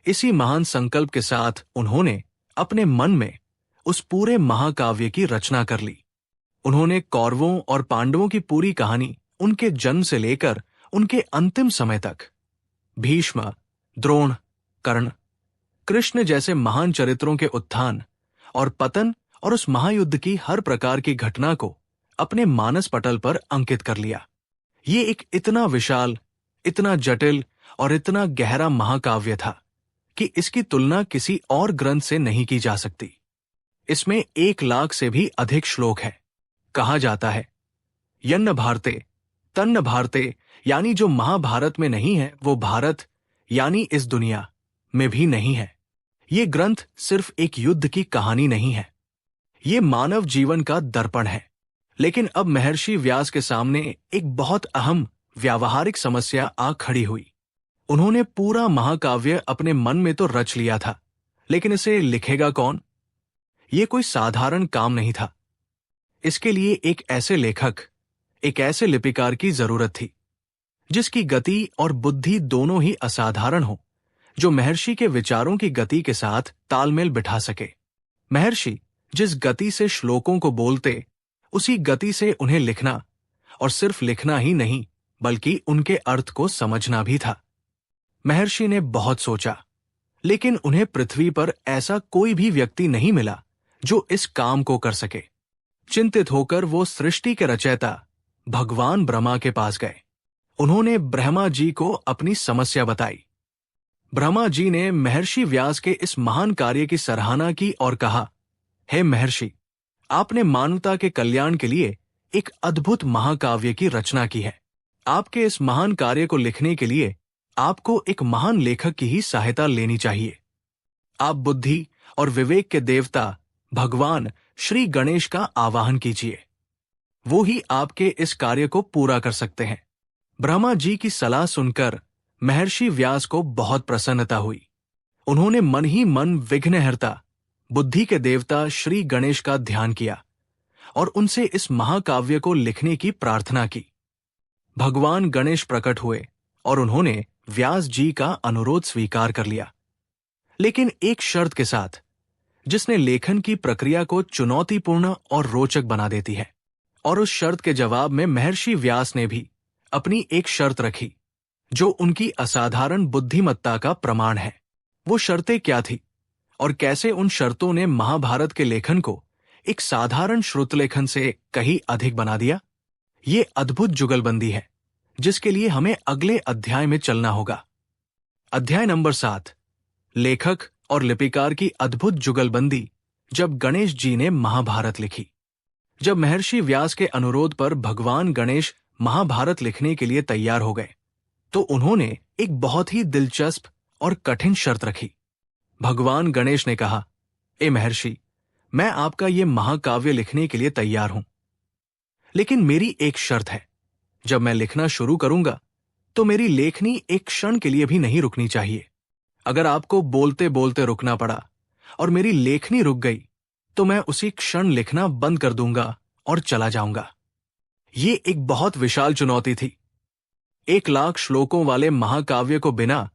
इसी महान संकल्प के साथ उन्होंने अपने मन में उस पूरे महाकाव्य की रचना कर ली। उन्होंने कौरवों और पांडवों की पूरी कहानी, उनके जन्म से लेकर उनके अंतिम समय तक, भीष्म, द्रोण, कर्ण, कृष्ण जैसे महान चरित्रों के उत्थान और पतन और उस महायुद्ध की हर प्रकार की घटना को अपने मानस पटल पर अंकित कर लिया। ये एक इतना विशाल, इतना जटिल और इतना गहरा महाकाव्य था कि इसकी तुलना किसी और ग्रंथ से नहीं की जा सकती। इसमें 1 लाख से भी अधिक श्लोक है। कहा जाता है, यन्न भारते तन्न भारते, यानी जो महाभारत में नहीं है वो भारत यानी इस दुनिया में भी नहीं है। ये ग्रंथ सिर्फ एक युद्ध की कहानी नहीं है, ये मानव जीवन का दर्पण है। लेकिन अब महर्षि व्यास के सामने एक बहुत अहम व्यावहारिक समस्या आ खड़ी हुई। उन्होंने पूरा महाकाव्य अपने मन में तो रच लिया था, लेकिन इसे लिखेगा कौन? ये कोई साधारण काम नहीं था। इसके लिए एक ऐसे लेखक, एक ऐसे लिपिकार की जरूरत थी जिसकी गति और बुद्धि दोनों ही असाधारण हो, जो महर्षि के विचारों की गति के साथ तालमेल बिठा सके। महर्षि जिस गति से श्लोकों को बोलते, उसी गति से उन्हें लिखना, और सिर्फ लिखना ही नहीं बल्कि उनके अर्थ को समझना भी था। महर्षि ने बहुत सोचा, लेकिन उन्हें पृथ्वी पर ऐसा कोई भी व्यक्ति नहीं मिला जो इस काम को कर सके। चिंतित होकर वो सृष्टि के रचयिता भगवान ब्रह्मा के पास गए। उन्होंने ब्रह्मा जी को अपनी समस्या बताई। ब्रह्मा जी ने महर्षि व्यास के इस महान कार्य की सराहना की और कहा, हे महर्षि, आपने मानवता के कल्याण के लिए एक अद्भुत महाकाव्य की रचना की है। आपके इस महान कार्य को लिखने के लिए आपको एक महान लेखक की ही सहायता लेनी चाहिए। आप बुद्धि और विवेक के देवता भगवान श्री गणेश का आवाहन कीजिए, वो ही आपके इस कार्य को पूरा कर सकते हैं। ब्रह्मा जी की सलाह सुनकर महर्षि व्यास को बहुत प्रसन्नता हुई। उन्होंने मन ही मन विघ्नहर्ता, बुद्धि के देवता श्री गणेश का ध्यान किया और उनसे इस महाकाव्य को लिखने की प्रार्थना की। भगवान गणेश प्रकट हुए और उन्होंने व्यास जी का अनुरोध स्वीकार कर लिया, लेकिन एक शर्त के साथ, जिसने लेखन की प्रक्रिया को चुनौतीपूर्ण और रोचक बना देती है। और उस शर्त के जवाब में महर्षि व्यास ने भी अपनी एक शर्त रखी, जो उनकी असाधारण बुद्धिमत्ता का प्रमाण है। वो शर्तें क्या थी और कैसे उन शर्तों ने महाभारत के लेखन को एक साधारण श्रुतलेखन से कहीं अधिक बना दिया? ये अद्भुत जुगलबंदी है जिसके लिए हमें अगले अध्याय में चलना होगा। अध्याय नंबर 7, लेखक और लिपिकार की अद्भुत जुगलबंदी जब गणेश जी ने महाभारत लिखी। जब महर्षि व्यास के अनुरोध पर भगवान गणेश महाभारत लिखने के लिए तैयार हो गए, तो उन्होंने एक बहुत ही दिलचस्प और कठिन शर्त रखी। भगवान गणेश ने कहा, ए महर्षि, मैं आपका ये महाकाव्य लिखने के लिए तैयार हूं, लेकिन मेरी एक शर्त है। जब मैं लिखना शुरू करूंगा तो मेरी लेखनी एक क्षण के लिए भी नहीं रुकनी चाहिए। अगर आपको बोलते बोलते रुकना पड़ा और मेरी लेखनी रुक गई तो मैं उसी क्षण लिखना बंद कर दूंगा और चला जाऊंगा। ये एक बहुत विशाल चुनौती थी। 1 लाख श्लोकों वाले महाकाव्य को बिना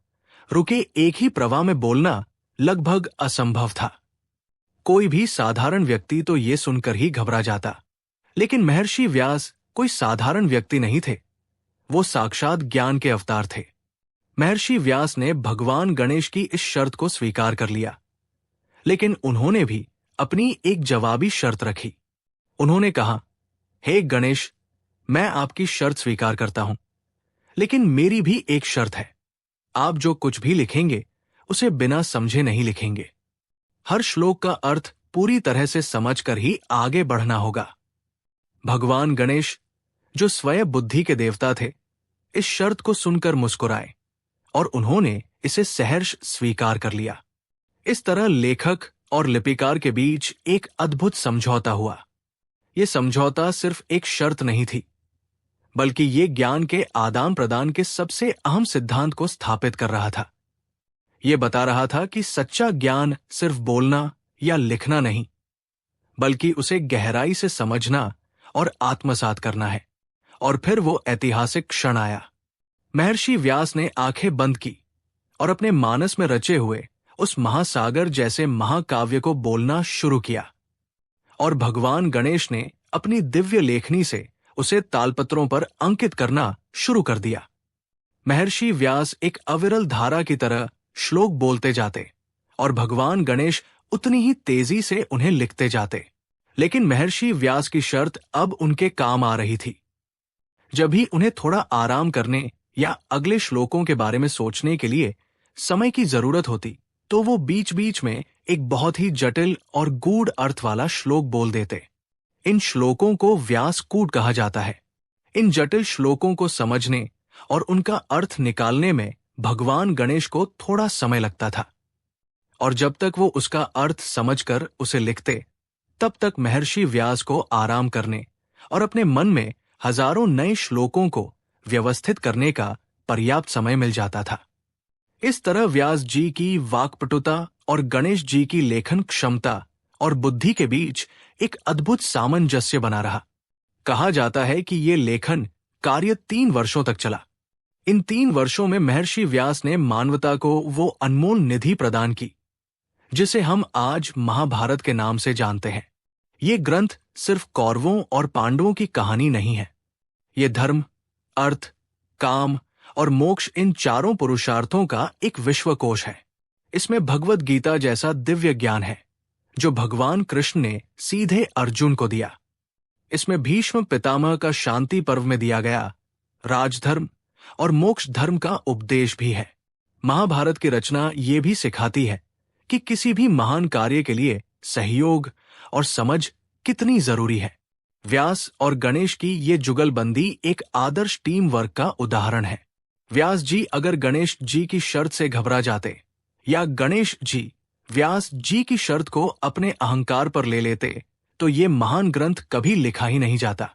रुके एक ही प्रवाह में बोलना लगभग असंभव था। कोई भी साधारण व्यक्ति तो ये सुनकर ही घबरा जाता, लेकिन महर्षि व्यास कोई साधारण व्यक्ति नहीं थे। वो साक्षात ज्ञान के अवतार थे। महर्षि व्यास ने भगवान गणेश की इस शर्त को स्वीकार कर लिया, लेकिन उन्होंने भी अपनी एक जवाबी शर्त रखी। उन्होंने कहा, हे गणेश, मैं आपकी शर्त स्वीकार करता हूं, लेकिन मेरी भी एक शर्त है। आप जो कुछ भी लिखेंगे उसे बिना समझे नहीं लिखेंगे। हर श्लोक का अर्थ पूरी तरह से समझकर ही आगे बढ़ना होगा। भगवान गणेश, जो स्वयं बुद्धि के देवता थे, इस शर्त को सुनकर मुस्कुराए और उन्होंने इसे सहर्ष स्वीकार कर लिया। इस तरह लेखक और लिपिकार के बीच एक अद्भुत समझौता हुआ। यह समझौता सिर्फ एक शर्त नहीं थी, बल्कि ये ज्ञान के आदान प्रदान के सबसे अहम सिद्धांत को स्थापित कर रहा था। ये बता रहा था कि सच्चा ज्ञान सिर्फ बोलना या लिखना नहीं, बल्कि उसे गहराई से समझना और आत्मसात करना है। और फिर वो ऐतिहासिक क्षण आया। महर्षि व्यास ने आंखें बंद की और अपने मानस में रचे हुए उस महासागर जैसे महाकाव्य को बोलना शुरू किया, और भगवान गणेश ने अपनी दिव्य लेखनी से उसे तालपत्रों पर अंकित करना शुरू कर दिया। महर्षि व्यास एक अविरल धारा की तरह श्लोक बोलते जाते और भगवान गणेश उतनी ही तेजी से उन्हें लिखते जाते। लेकिन महर्षि व्यास की शर्त अब उनके काम आ रही थी। जब भी उन्हें थोड़ा आराम करने या अगले श्लोकों के बारे में सोचने के लिए समय की जरूरत होती, तो वो बीच बीच में एक बहुत ही जटिल और गूढ़ अर्थ वाला श्लोक बोल देते। इन श्लोकों को व्यासकूट कहा जाता है। इन जटिल श्लोकों को समझने और उनका अर्थ निकालने में भगवान गणेश को थोड़ा समय लगता था, और जब तक वो उसका अर्थ समझकर उसे लिखते, तब तक महर्षि व्यास को आराम करने और अपने मन में हजारों नए श्लोकों को व्यवस्थित करने का पर्याप्त समय मिल जाता था। इस तरह व्यास जी की वाक्पटुता और गणेश जी की लेखन क्षमता और बुद्धि के बीच एक अद्भुत सामंजस्य बना रहा। कहा जाता है कि ये लेखन कार्य 3 वर्षों तक चला। इन 3 वर्षों में महर्षि व्यास ने मानवता को वो अनमोल निधि प्रदान की जिसे हम आज महाभारत के नाम से जानते हैं। ये ग्रंथ सिर्फ कौरवों और पांडवों की कहानी नहीं है। ये धर्म, अर्थ, काम और मोक्ष इन चारों पुरुषार्थों का एक विश्वकोश है। इसमें भगवद गीता जैसा दिव्य ज्ञान है जो भगवान कृष्ण ने सीधे अर्जुन को दिया। इसमें भीष्म पितामह का शांति पर्व में दिया गया राजधर्म और मोक्ष धर्म का उपदेश भी है। महाभारत की रचना ये भी सिखाती है कि किसी भी महान कार्य के लिए सहयोग और समझ कितनी जरूरी है। व्यास और गणेश की ये जुगलबंदी एक आदर्श टीम वर्क का उदाहरण है। व्यास जी अगर गणेश जी की शर्त से घबरा जाते या गणेश जी व्यास जी की शर्त को अपने अहंकार पर ले लेते, तो ये महान ग्रंथ कभी लिखा ही नहीं जाता।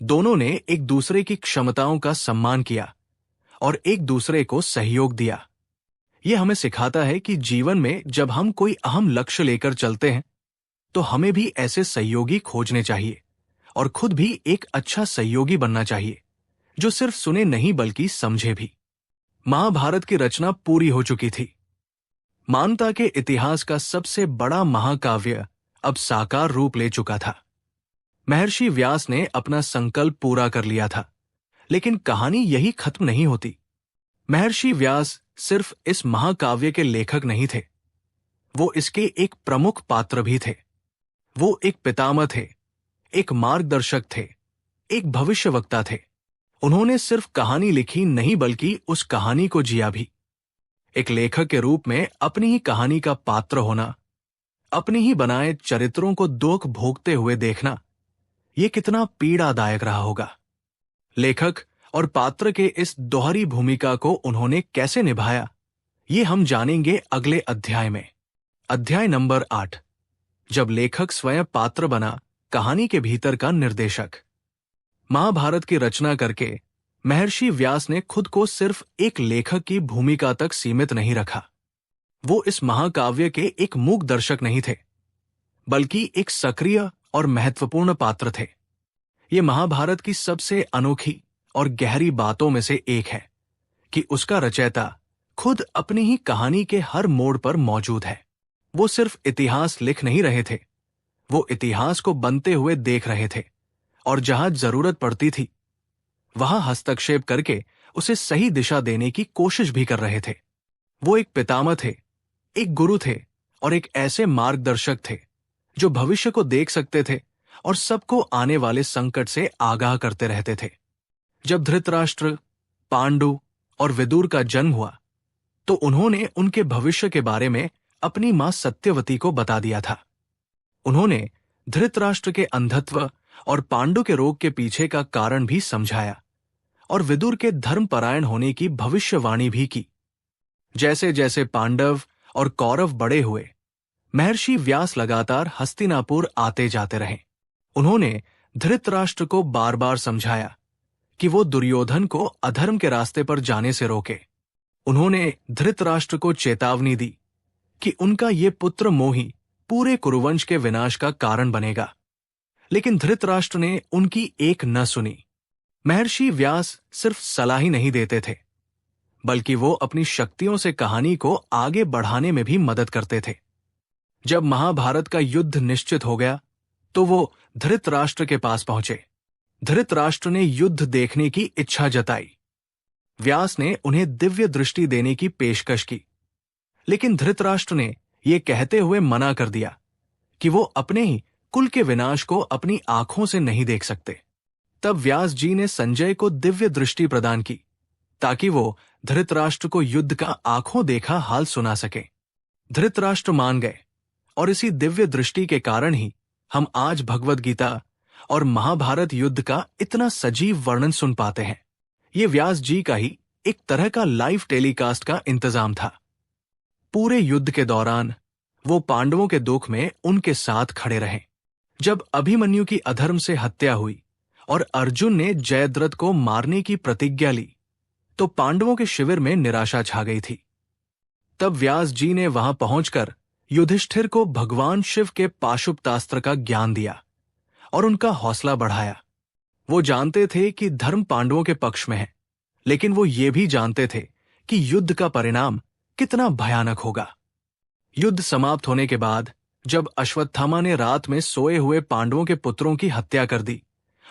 दोनों ने एक दूसरे की क्षमताओं का सम्मान किया और एक दूसरे को सहयोग दिया। यह हमें सिखाता है कि जीवन में जब हम कोई अहम लक्ष्य लेकर चलते हैं, तो हमें भी ऐसे सहयोगी खोजने चाहिए और खुद भी एक अच्छा सहयोगी बनना चाहिए जो सिर्फ सुने नहीं बल्कि समझे भी। महाभारत की रचना पूरी हो चुकी थी। मानवता के इतिहास का सबसे बड़ा महाकाव्य अब साकार रूप ले चुका था। महर्षि व्यास ने अपना संकल्प पूरा कर लिया था, लेकिन कहानी यही खत्म नहीं होती। महर्षि व्यास सिर्फ इस महाकाव्य के लेखक नहीं थे, वो इसके एक प्रमुख पात्र भी थे। वो एक पितामह थे, एक मार्गदर्शक थे, एक भविष्यवक्ता थे। उन्होंने सिर्फ कहानी लिखी नहीं बल्कि उस कहानी को जिया भी। एक लेखक के रूप में अपनी ही कहानी का पात्र होना, अपनी ही बनाए चरित्रों को दुख भोगते हुए देखना, ये कितना पीड़ादायक रहा होगा। लेखक और पात्र के इस दोहरी भूमिका को उन्होंने कैसे निभाया, ये हम जानेंगे अगले अध्याय में। अध्याय नंबर 8, जब लेखक स्वयं पात्र बना, कहानी के भीतर का निर्देशक। महाभारत की रचना करके महर्षि व्यास ने खुद को सिर्फ एक लेखक की भूमिका तक सीमित नहीं रखा। वो इस महाकाव्य के एक मूक दर्शक नहीं थे, बल्कि एक सक्रिय और महत्वपूर्ण पात्र थे। ये महाभारत की सबसे अनोखी और गहरी बातों में से एक है कि उसका रचयिता खुद अपनी ही कहानी के हर मोड़ पर मौजूद है। वो सिर्फ इतिहास लिख नहीं रहे थे, वो इतिहास को बनते हुए देख रहे थे और जहां जरूरत पड़ती थी वहां हस्तक्षेप करके उसे सही दिशा देने की कोशिश भी कर रहे थे। वो एक पितामह थे, एक गुरु थे और एक ऐसे मार्गदर्शक थे जो भविष्य को देख सकते थे और सबको आने वाले संकट से आगाह करते रहते थे। जब धृतराष्ट्र, पांडु और विदुर का जन्म हुआ, तो उन्होंने उनके भविष्य के बारे में अपनी मां सत्यवती को बता दिया था। उन्होंने धृतराष्ट्र के अंधत्व और पांडु के रोग के पीछे का कारण भी समझाया और विदुर के धर्मपरायण होने की भविष्यवाणी भी की। जैसे जैसे पांडव और कौरव बड़े हुए, महर्षि व्यास लगातार हस्तिनापुर आते जाते रहे। उन्होंने धृतराष्ट्र को बार बार समझाया कि वो दुर्योधन को अधर्म के रास्ते पर जाने से रोके। उन्होंने धृतराष्ट्र को चेतावनी दी कि उनका ये पुत्र मोही पूरे कुरुवंश के विनाश का कारण बनेगा, लेकिन धृतराष्ट्र ने उनकी एक न सुनी। महर्षि व्यास सिर्फ सलाह ही नहीं देते थे, बल्कि वो अपनी शक्तियों से कहानी को आगे बढ़ाने में भी मदद करते थे। जब महाभारत का युद्ध निश्चित हो गया तो वो धृतराष्ट्र के पास पहुंचे। धृतराष्ट्र ने युद्ध देखने की इच्छा जताई। व्यास ने उन्हें दिव्य दृष्टि देने की पेशकश की, लेकिन धृतराष्ट्र ने यह कहते हुए मना कर दिया कि वो अपने ही कुल के विनाश को अपनी आंखों से नहीं देख सकते। तब व्यास जी ने संजय को दिव्य दृष्टि प्रदान की ताकि वो धृतराष्ट्र को युद्ध का आंखों देखा हाल सुना सके। धृतराष्ट्र मान गए और इसी दिव्य दृष्टि के कारण ही हम आज भगवद गीता और महाभारत युद्ध का इतना सजीव वर्णन सुन पाते हैं। ये व्यास जी का ही एक तरह का लाइव टेलीकास्ट का इंतजाम था। पूरे युद्ध के दौरान वो पांडवों के दुख में उनके साथ खड़े रहे। जब अभिमन्यु की अधर्म से हत्या हुई और अर्जुन ने जयद्रथ को मारने की प्रतिज्ञा ली तो पांडवों के शिविर में निराशा छा गई थी। तब व्यास जी ने वहां पहुंचकर युधिष्ठिर को भगवान शिव के पाशुपतास्त्र का ज्ञान दिया और उनका हौसला बढ़ाया। वो जानते थे कि धर्म पांडवों के पक्ष में है, लेकिन वो ये भी जानते थे कि युद्ध का परिणाम कितना भयानक होगा। युद्ध समाप्त होने के बाद जब अश्वत्थामा ने रात में सोए हुए पांडवों के पुत्रों की हत्या कर दी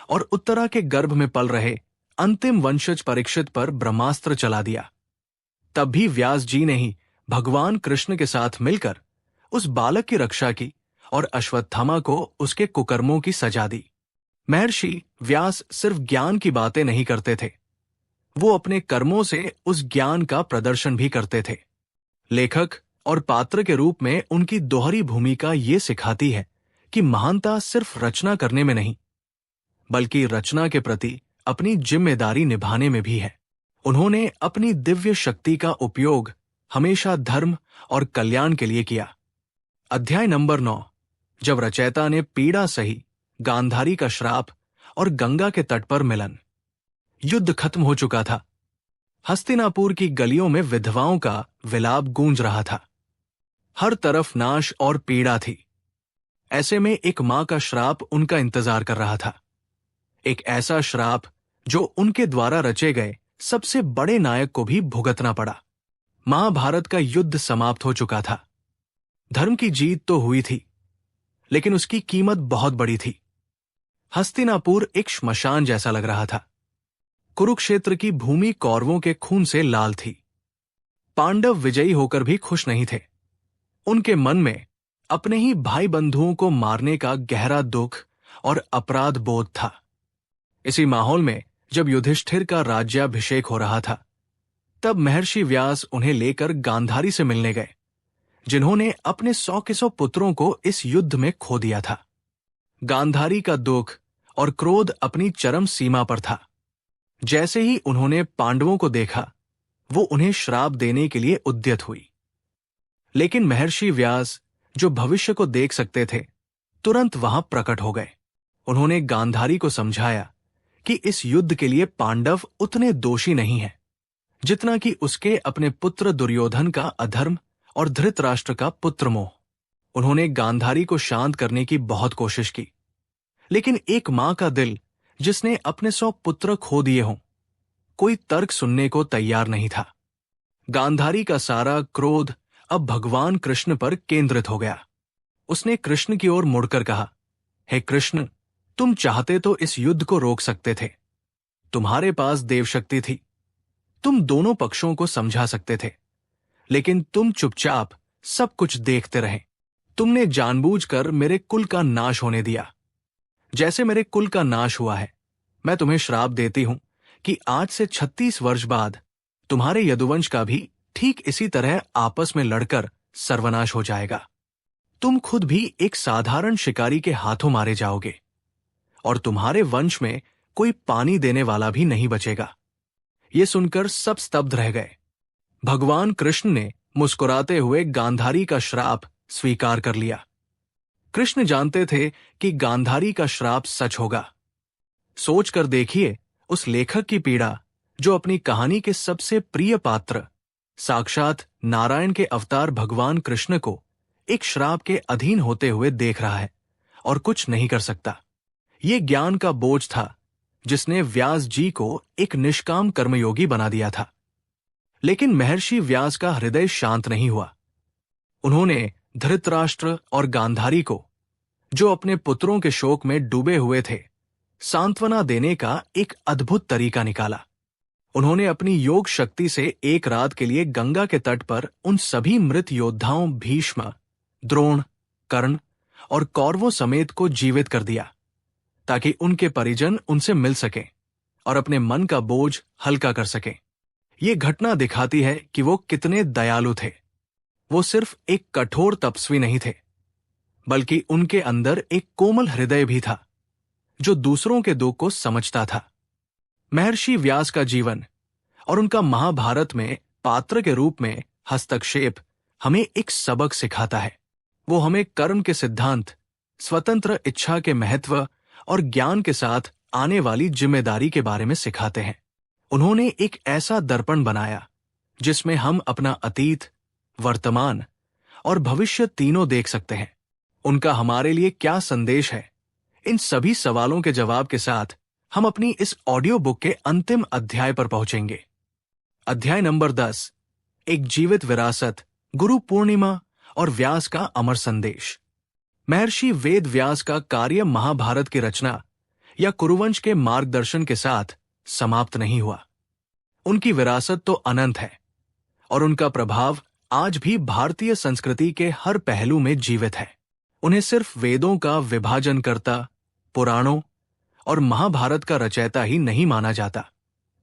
और उत्तरा के गर्भ में पल रहे अंतिम वंशज परीक्षित पर ब्रह्मास्त्र चला दिया, तब भी व्यास जी ने ही भगवान कृष्ण के साथ मिलकर उस बालक की रक्षा की और अश्वत्थामा को उसके कुकर्मों की सजा दी। महर्षि व्यास सिर्फ ज्ञान की बातें नहीं करते थे, वो अपने कर्मों से उस ज्ञान का प्रदर्शन भी करते थे। लेखक और पात्र के रूप में उनकी दोहरी भूमिका ये सिखाती है कि महानता सिर्फ रचना करने में नहीं, बल्कि रचना के प्रति अपनी जिम्मेदारी निभाने में भी है। उन्होंने अपनी दिव्य शक्ति का उपयोग हमेशा धर्म और कल्याण के लिए किया। अध्याय नंबर 9, जब रचयिता ने पीड़ा सही, गांधारी का श्राप और गंगा के तट पर मिलन। युद्ध खत्म हो चुका था। हस्तिनापुर की गलियों में विधवाओं का विलाप गूंज रहा था। हर तरफ नाश और पीड़ा थी। ऐसे में एक मां का श्राप उनका इंतजार कर रहा था, एक ऐसा श्राप जो उनके द्वारा रचे गए सबसे बड़े नायक को भी भुगतना पड़ा। महाभारत का युद्ध समाप्त हो चुका था। धर्म की जीत तो हुई थी, लेकिन उसकी कीमत बहुत बड़ी थी। हस्तिनापुर एक श्मशान जैसा लग रहा था। कुरुक्षेत्र की भूमि कौरवों के खून से लाल थी। पांडव विजयी होकर भी खुश नहीं थे। उनके मन में अपने ही भाई बंधुओं को मारने का गहरा दुख और अपराध बोध था। इसी माहौल में जब युधिष्ठिर का राज्याभिषेक हो रहा था, तब महर्षि व्यास उन्हें लेकर गांधारी से मिलने गए, जिन्होंने अपने 100 के 100 पुत्रों को इस युद्ध में खो दिया था। गांधारी का दुख और क्रोध अपनी चरम सीमा पर था। जैसे ही उन्होंने पांडवों को देखा, वो उन्हें श्राप देने के लिए उद्यत हुई। लेकिन महर्षि व्यास, जो भविष्य को देख सकते थे, तुरंत वहां प्रकट हो गए। उन्होंने गांधारी को समझाया कि इस युद्ध के लिए पांडव उतने दोषी नहीं हैं, जितना कि उसके अपने पुत्र दुर्योधन का अधर्म और धृतराष्ट्र का पुत्र मोह। उन्होंने गांधारी को शांत करने की बहुत कोशिश की, लेकिन एक मां का दिल जिसने अपने 100 पुत्र खो दिए हों, कोई तर्क सुनने को तैयार नहीं था। गांधारी का सारा क्रोध अब भगवान कृष्ण पर केंद्रित हो गया। उसने कृष्ण की ओर मुड़कर कहा, हे कृष्ण, तुम चाहते तो इस युद्ध को रोक सकते थे। तुम्हारे पास देवशक्ति थी, तुम दोनों पक्षों को समझा सकते थे, लेकिन तुम चुपचाप सब कुछ देखते रहे। तुमने जानबूझकर मेरे कुल का नाश होने दिया। जैसे मेरे कुल का नाश हुआ है, मैं तुम्हें श्राप देती हूं कि आज से 36 वर्ष बाद तुम्हारे यदुवंश का भी ठीक इसी तरह आपस में लड़कर सर्वनाश हो जाएगा। तुम खुद भी एक साधारण शिकारी के हाथों मारे जाओगे और तुम्हारे वंश में कोई पानी देने वाला भी नहीं बचेगा। ये सुनकर सब स्तब्ध रह गए। भगवान कृष्ण ने मुस्कुराते हुए गांधारी का श्राप स्वीकार कर लिया। कृष्ण जानते थे कि गांधारी का श्राप सच होगा। सोचकर देखिए उस लेखक की पीड़ा जो अपनी कहानी के सबसे प्रिय पात्र साक्षात नारायण के अवतार भगवान कृष्ण को एक श्राप के अधीन होते हुए देख रहा है और कुछ नहीं कर सकता। ये ज्ञान का बोझ था जिसने व्यास जी को एक निष्काम कर्मयोगी बना दिया था। लेकिन महर्षि व्यास का हृदय शांत नहीं हुआ। उन्होंने धृतराष्ट्र और गांधारी को, जो अपने पुत्रों के शोक में डूबे हुए थे, सांत्वना देने का एक अद्भुत तरीका निकाला। उन्होंने अपनी योग शक्ति से एक रात के लिए गंगा के तट पर उन सभी मृत योद्धाओं भीष्म, द्रोण, कर्ण और कौरवों समेत को जीवित कर दिया ताकि उनके परिजन उनसे मिल सकें और अपने मन का बोझ हल्का कर सकें। ये घटना दिखाती है कि वो कितने दयालु थे। वो सिर्फ एक कठोर तपस्वी नहीं थे, बल्कि उनके अंदर एक कोमल हृदय भी था जो दूसरों के दुख को समझता था। महर्षि व्यास का जीवन और उनका महाभारत में पात्र के रूप में हस्तक्षेप हमें एक सबक सिखाता है। वो हमें कर्म के सिद्धांत, स्वतंत्र इच्छा के महत्व और ज्ञान के साथ आने वाली जिम्मेदारी के बारे में सिखाते हैं। उन्होंने एक ऐसा दर्पण बनाया जिसमें हम अपना अतीत, वर्तमान और भविष्य तीनों देख सकते हैं। उनका हमारे लिए क्या संदेश है, इन सभी सवालों के जवाब के साथ हम अपनी इस ऑडियो बुक के अंतिम अध्याय पर पहुंचेंगे। अध्याय नंबर 10, एक जीवित विरासत, गुरु पूर्णिमा और व्यास का अमर संदेश। महर्षि वेद व्यास का कार्य महाभारत की रचना या कुरुवंश के मार्गदर्शन के साथ समाप्त नहीं हुआ। उनकी विरासत तो अनंत है और उनका प्रभाव आज भी भारतीय संस्कृति के हर पहलू में जीवित है। उन्हें सिर्फ वेदों का विभाजनकर्ता, पुराणों और महाभारत का रचयिता ही नहीं माना जाता,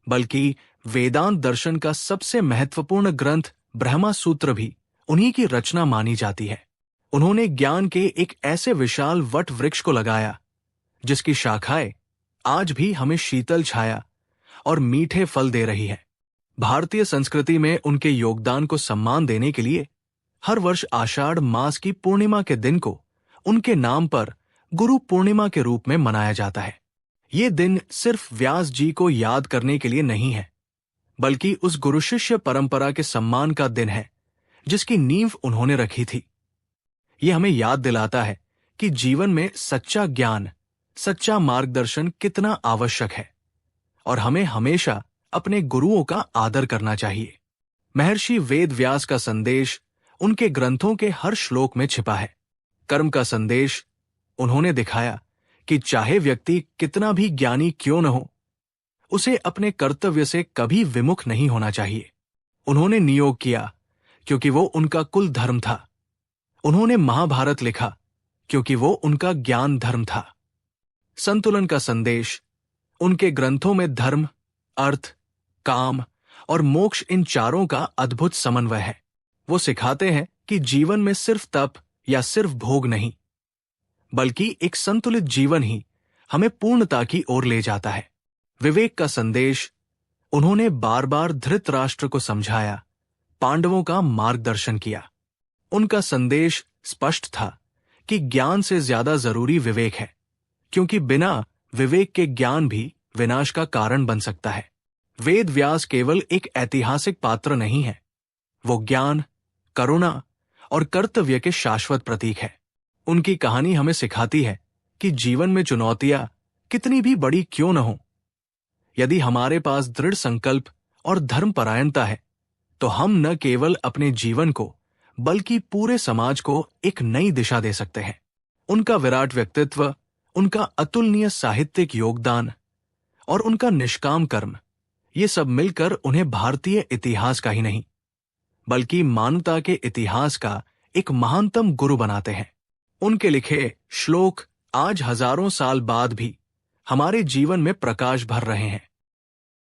बल्कि वेदांत दर्शन का सबसे महत्वपूर्ण ग्रंथ ब्रह्मा सूत्र भी उन्हीं की रचना मानी जाती है। उन्होंने ज्ञान के एक ऐसे विशाल वट वृक्ष को लगाया जिसकी शाखाएं आज भी हमें शीतल छाया और मीठे फल दे रही है। भारतीय संस्कृति में उनके योगदान को सम्मान देने के लिए हर वर्ष आषाढ़ मास की पूर्णिमा के दिन को उनके नाम पर गुरु पूर्णिमा के रूप में मनाया जाता है। ये दिन सिर्फ व्यास जी को याद करने के लिए नहीं है, बल्कि उस गुरु शिष्य परंपरा के सम्मान का दिन है जिसकी नींव उन्होंने रखी थी। ये हमें याद दिलाता है कि जीवन में सच्चा ज्ञान, सच्चा मार्गदर्शन कितना आवश्यक है और हमें हमेशा अपने गुरुओं का आदर करना चाहिए। महर्षि वेद व्यास का संदेश उनके ग्रंथों के हर श्लोक में छिपा है। कर्म का संदेश उन्होंने दिखाया कि चाहे व्यक्ति कितना भी ज्ञानी क्यों न हो, उसे अपने कर्तव्य से कभी विमुख नहीं होना चाहिए। उन्होंने नियोग किया क्योंकि वो उनका कुल धर्म था। उन्होंने महाभारत लिखा क्योंकि वो उनका ज्ञान धर्म था। संतुलन का संदेश उनके ग्रंथों में धर्म, अर्थ, काम और मोक्ष, इन चारों का अद्भुत समन्वय है। वो सिखाते हैं कि जीवन में सिर्फ तप या सिर्फ भोग नहीं, बल्कि एक संतुलित जीवन ही हमें पूर्णता की ओर ले जाता है। विवेक का संदेश उन्होंने बार बार धृतराष्ट्र को समझाया, पांडवों का मार्गदर्शन किया। उनका संदेश स्पष्ट था कि ज्ञान से ज्यादा जरूरी विवेक है, क्योंकि बिना विवेक के ज्ञान भी विनाश का कारण बन सकता है। वेद व्यास केवल एक ऐतिहासिक पात्र नहीं है, वो ज्ञान, करुणा और कर्तव्य के शाश्वत प्रतीक है। उनकी कहानी हमें सिखाती है कि जीवन में चुनौतियां कितनी भी बड़ी क्यों न हो, यदि हमारे पास दृढ़ संकल्प और धर्मपरायणता है, तो हम न केवल अपने जीवन को बल्कि पूरे समाज को एक नई दिशा दे सकते हैं। उनका विराट व्यक्तित्व, उनका अतुलनीय साहित्यिक योगदान और उनका निष्काम कर्म, ये सब मिलकर उन्हें भारतीय इतिहास का ही नहीं, बल्कि मानवता के इतिहास का एक महानतम गुरु बनाते हैं। उनके लिखे श्लोक आज हजारों साल बाद भी हमारे जीवन में प्रकाश भर रहे हैं।